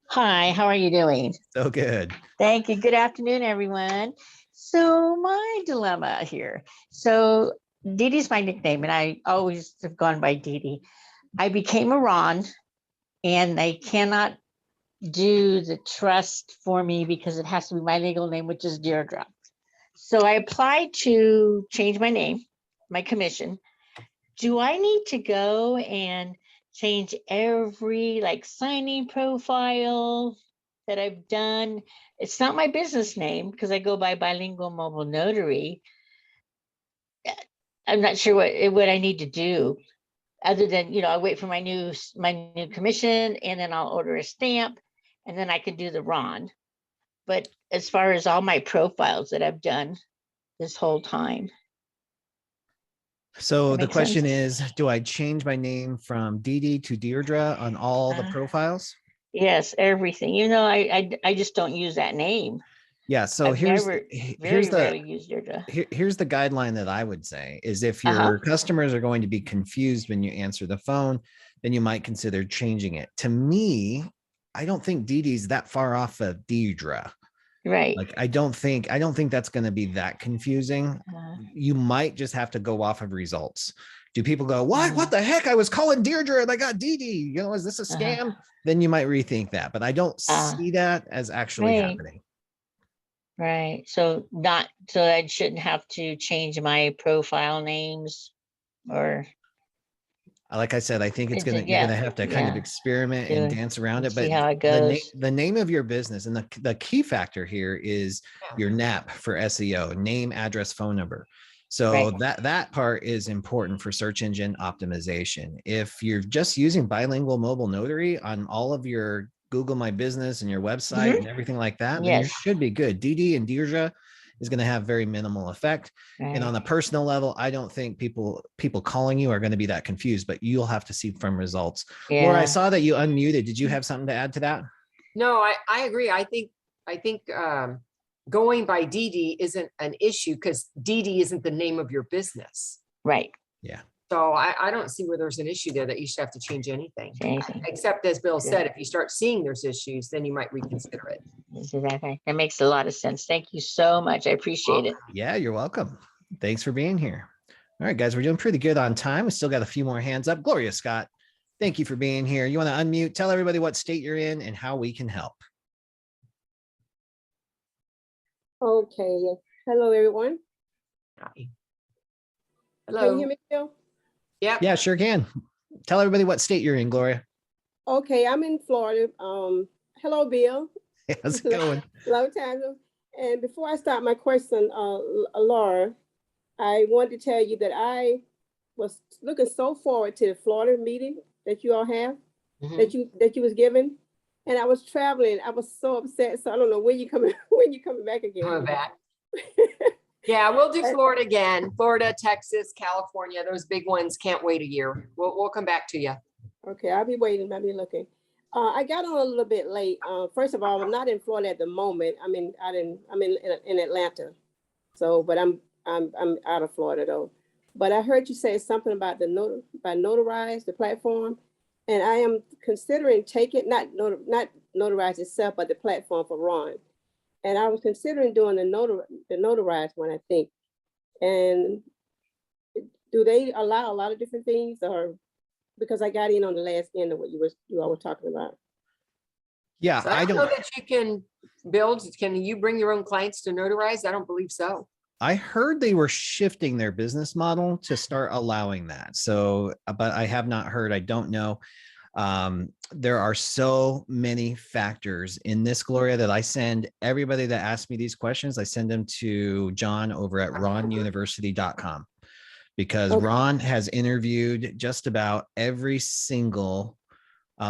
Hi, how are you doing? So good. Thank you. Good afternoon, everyone. So my dilemma here. So Dee Dee's my nickname, and I always have gone by Dee Dee. I became a Ron, and they cannot do the trust for me because it has to be my legal name, which is Deirdre. So I applied to change my name, my commission. Do I need to go and change every signing profile that I've done? It's not my business name because I go by Bilingual Mobile Notary. I'm not sure what I need to do other than, I wait for my new commission, and then I'll order a stamp, and then I can do the RON. But as far as all my profiles that I've done this whole time. So the question is, do I change my name from Dee Dee to Deirdre on all the profiles? Yes, everything. I just don't use that name. Yeah. So here's the guideline that I would say is if your customers are going to be confused when you answer the phone, then you might consider changing it. To me, I don't think Dee Dee's that far off of Deirdre. Right. I don't think that's going to be that confusing. You might just have to go off of results. Do people go, what the heck? I was calling Deirdre and I got Dee Dee. Is this a scam? Then you might rethink that, but I don't see that as actually happening. Right. So I shouldn't have to change my profile names or. Like I said, I think you're going to have to kind of experiment and dance around it, but see how it goes. The name of your business and the key factor here is your NAP for SEO, name, address, phone number. So that part is important for search engine optimization. If you're just using Bilingual Mobile Notary on all of your Google My Business and your website and everything like that, then you should be good. Dee Dee and Deirdre is going to have very minimal effect. And on a personal level, I don't think people calling you are going to be that confused, but you'll have to see from results. Laura, I saw that you unmuted. Did you have something to add to that? No, I agree. I think going by Dee Dee isn't an issue because Dee Dee isn't the name of your business. Right. Yeah. So I don't see where there's an issue there that you should have to change anything. Except as Bill said, if you start seeing there's issues, then you might reconsider it. Exactly. That makes a lot of sense. Thank you so much. I appreciate it. Yeah, you're welcome. Thanks for being here. All right, guys, we're doing pretty good on time. We still got a few more hands up. Gloria Scott, thank you for being here. You want to unmute, tell everybody what state you're in and how we can help. Okay. Hello, everyone. Hi. Hello. Can you hear me, Bill? Yeah. Yeah, sure can. Tell everybody what state you're in, Gloria. Okay, I'm in Florida. Hello, Bill. How's it going? Long time. And before I start my question, Laura, I wanted to tell you that I was looking so forward to the Florida meeting that you all have, that you was given. And I was traveling. I was so upset. So I don't know when you coming when you coming back again? Coming back. Yeah, we'll do Florida again. Florida, Texas, California, those big ones. Can't wait a year. We'll come back to you. Okay, I'll be waiting. I'll be looking. I got on a little bit late. First of all, I'm not in Florida at the moment. I'm in Atlanta. So, but I'm out of Florida though. But I heard you say something about Notarize, the platform, and I am considering taking not Notarize itself, but the platform for Ron. And I was considering doing the Notarize one, I think. And do they allow a lot of different things, or because I got in on the last end of what you all were talking about? Yeah, So I don't know that you can build. Can you bring your own clients to Notarize? I don't believe so. I heard they were shifting their business model to start allowing that. So, but I have not heard, I don't know. There are so many factors in this, Gloria, that I send everybody that asks me these questions, I send them to John over at ronuniversity.com, because Ron has interviewed just about every single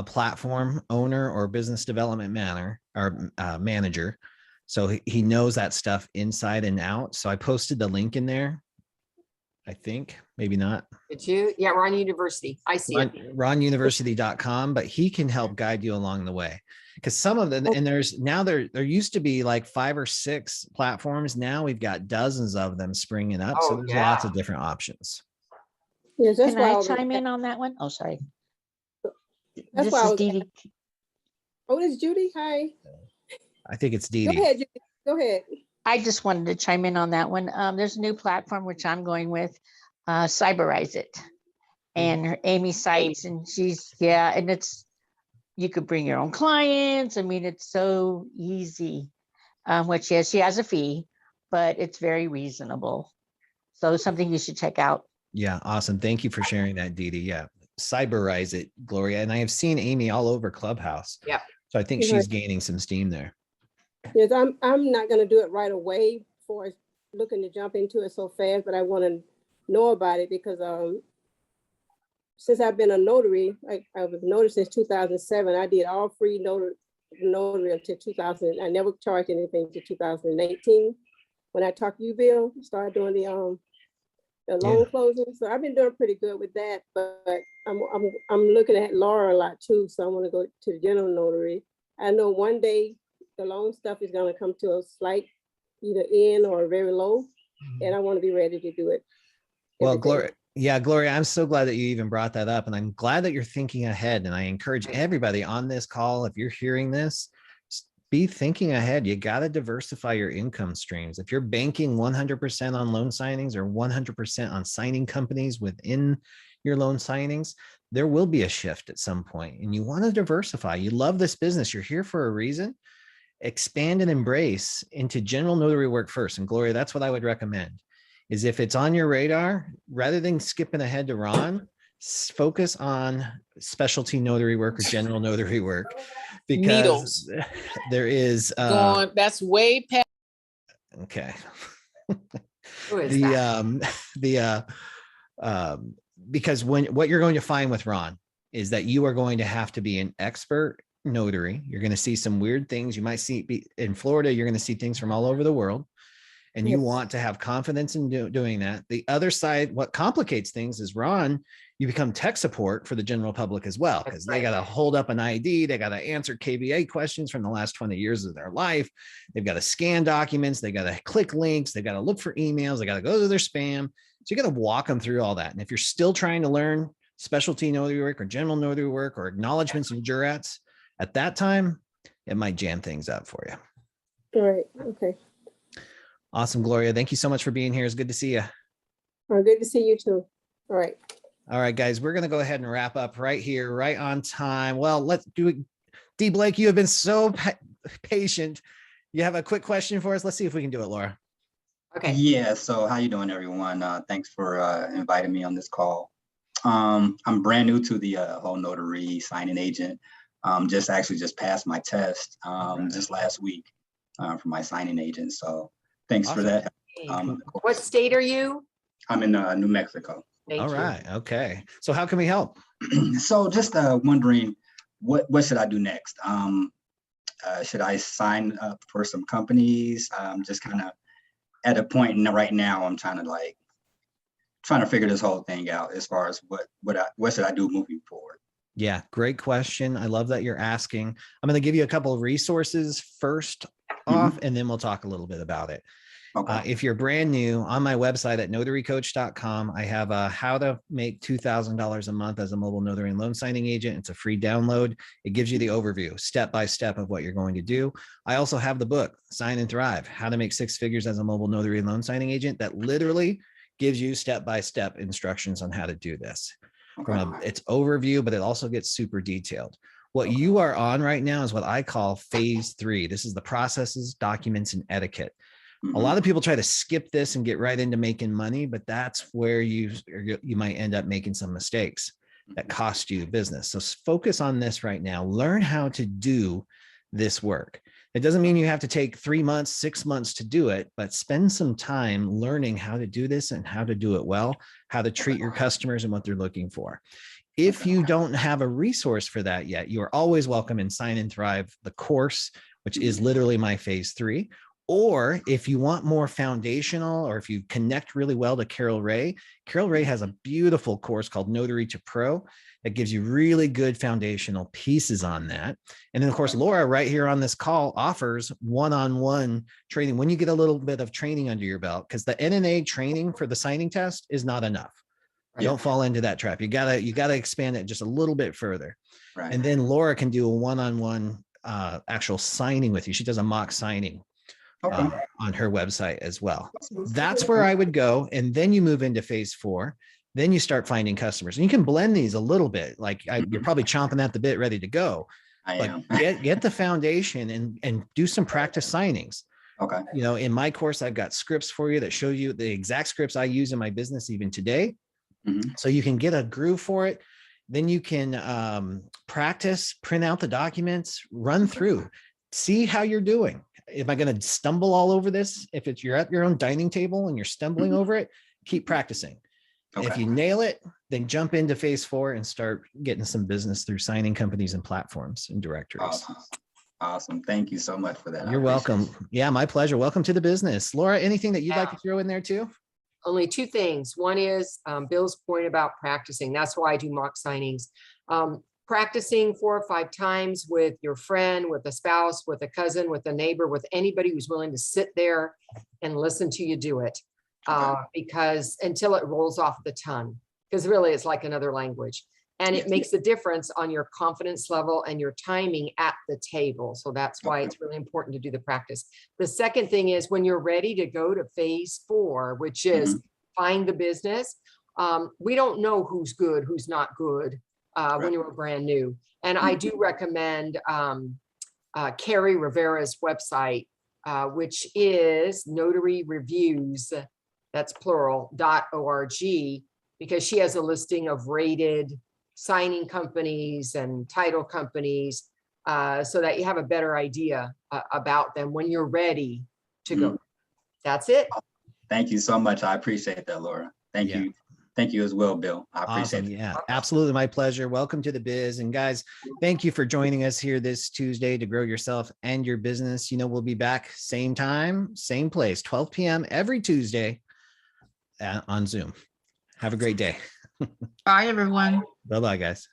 platform owner or business development manager. So he knows that stuff inside and out. So I posted the link in there. I think, maybe not. Did you? Yeah, Ron University. I see it. RonUniversity.com, but he can help guide you along the way. Because some of them, and there used to be like 5 or 6 platforms. Now we've got dozens of them springing up. So there's lots of different options. Yes, that's Can why I chime in on that one? Oh, sorry. That's This why I is was. Dee. Oh, it's Judy. Hi. I think it's Dee. Go ahead, Judy. Go ahead. I just wanted to chime in on that one. There's a new platform which I'm going with, Cyberize It, and her Amy Sites, and and it's, you could bring your own clients. I mean, it's so easy. Which yes, she has a fee, but it's very reasonable. So something you should check out. Yeah, awesome. Thank you for sharing that, Dee. Yeah, Cyberize It, Gloria, and I have seen Amy all over Clubhouse. Yeah. So I think she's gaining some steam there. Yes, I'm not going to do it right away for looking to jump into it so fast, but I want to know about it because since I've been a notary, I was notary since 2007. I did all free notary until 2000. I never charged anything to 2018. When I talked to you, Bill, started doing the loan closing. So I've been doing pretty good with that, but I'm looking at Laura a lot too. So I want to go to the general notary. I know one day the loan stuff is going to come to a slight either in or very low, and I want to be ready to do it. Well, Gloria, I'm so glad that you even brought that up, and I'm glad that you're thinking ahead. And I encourage everybody on this call, if you're hearing this, be thinking ahead. You got to diversify your income streams. If you're banking 100% on loan signings or 100% on signing companies within your loan signings, there will be a shift at some point, and you want to diversify. You love this business. You're here for a reason. Expand and embrace into general notary work first. And Gloria, that's what I would recommend, is if it's on your radar, rather than skipping ahead to Ron, focus on specialty notary work or general notary work, because needles. There is that's way past. Okay. Who is that? Because what you're going to find with Ron is that you are going to have to be an expert notary. You're going to see some weird things. You might see in Florida, you're going to see things from all over the world, and you want to have confidence in doing that. The other side, what complicates things is Ron, you become tech support for the general public as well, because they got to hold up an ID. They got to answer KBA questions from the last 20 years of their life. They've got to scan documents. They got to click links. They got to look for emails. They got to go to their spam. So you got to walk them through all that. And if you're still trying to learn specialty notary work or general notary work or acknowledgments and jurats, at that time, it might jam things up for you. All right. Okay. Awesome, Gloria. Thank you so much for being here. It's good to see you. Good to see you too. All right. All right, guys, we're going to go ahead and wrap up right here, right on time. Well, let's do it. D. Blake, you have been so patient. You have a quick question for us? Let's see if we can do it, Laura. Okay. Yeah. So how you doing, everyone? Thanks for inviting me on this call. I'm brand new to the whole notary signing agent. Just passed my test just last week for my signing agent. So thanks for that. What state are you? I'm in New Mexico. All right. Okay. So how can we help? So just wondering, what should I do next? Should I sign up for some companies? Just kind of at a point right now, I'm trying to figure this whole thing out as far as what should I do moving forward. Yeah, great question. I love that you're asking. I'm going to give you a couple of resources first off, and then we'll talk a little bit about it. Okay. If you're brand new, on my website at notarycoach.com, I have a how to make $2,000 a month as a mobile notary and loan signing agent. It's a free download. It gives you the overview, step by step of what you're going to do. I also have the book, Sign and Thrive, How to Make Six Figures as a Mobile Notary and Loan Signing Agent, that literally gives you step by step instructions on how to do this. From its overview, but it also gets super detailed. What you are on right now is what I call phase 3. This is the processes, documents, and etiquette. A lot of people try to skip this and get right into making money, but that's where you might end up making some mistakes that cost you business. So focus on this right now. Learn how to do this work. It doesn't mean you have to take 3 months, 6 months to do it, but spend some time learning how to do this and how to do it well, how to treat your customers and what they're looking for. If you don't have a resource for that yet, you are always welcome in Sign and Thrive, the course, which is literally my phase 3. Or if you want more foundational, or if you connect really well to Carol Ray has a beautiful course called Notary to Pro that gives you really good foundational pieces on that. And then of course, Laura right here on this call offers one-on-one training when you get a little bit of training under your belt, because the NNA training for the signing test is not enough. Don't fall into that trap. You gotta expand it just a little bit further. Right. And then Laura can do a one-on-one actual signing with you. She does a mock signing on her website as well. That's where I would go. And then you move into phase 4. Then you start finding customers, and you can blend these a little bit. Like you're probably chomping at the bit, ready to go. I am. Get the foundation and do some practice signings. Okay. You know, in my course, I've got scripts for you that show you the exact scripts I use in my business even today. So you can get a groove for it. Then you can practice, print out the documents, run through, see how you're doing. Am I going to stumble all over this? If you're at your own dining table and you're stumbling over it, keep practicing. Okay. If you nail it, then jump into phase 4 and start getting some business through signing companies and platforms and directories. Awesome. Thank you so much for that. You're welcome. Yeah, my pleasure. Welcome to the business. Laura, anything that you'd like to throw in there too? Only 2 things. One is Bill's point about practicing. That's why I do mock signings. Practicing 4 or 5 times with your friend, with a spouse, with a cousin, with a neighbor, with anybody who's willing to sit there and listen to you do it. Because until it rolls off the tongue, because really it's like another language. And it makes a difference on your confidence level and your timing at the table. So that's why it's really important to do the practice. The second thing is when you're ready to go to phase 4, which is find the business. We don't know who's good, who's not good when you're brand new. And I do recommend Carrie Rivera's website, which is Notary Reviews, that's plural, .org, because she has a listing of rated signing companies and title companies so that you have a better idea about them when you're ready to go. That's it. Thank you so much. I appreciate that, Laura. Thank you. Thank you as well, Bill. I appreciate it. Yeah, absolutely. My pleasure. Welcome to the biz. And guys, thank you for joining us here this Tuesday to grow yourself and your business. You know, we'll be back same time, same place, 12 p.m. every Tuesday on Zoom. Have a great day. Bye, everyone. Bye-bye, guys.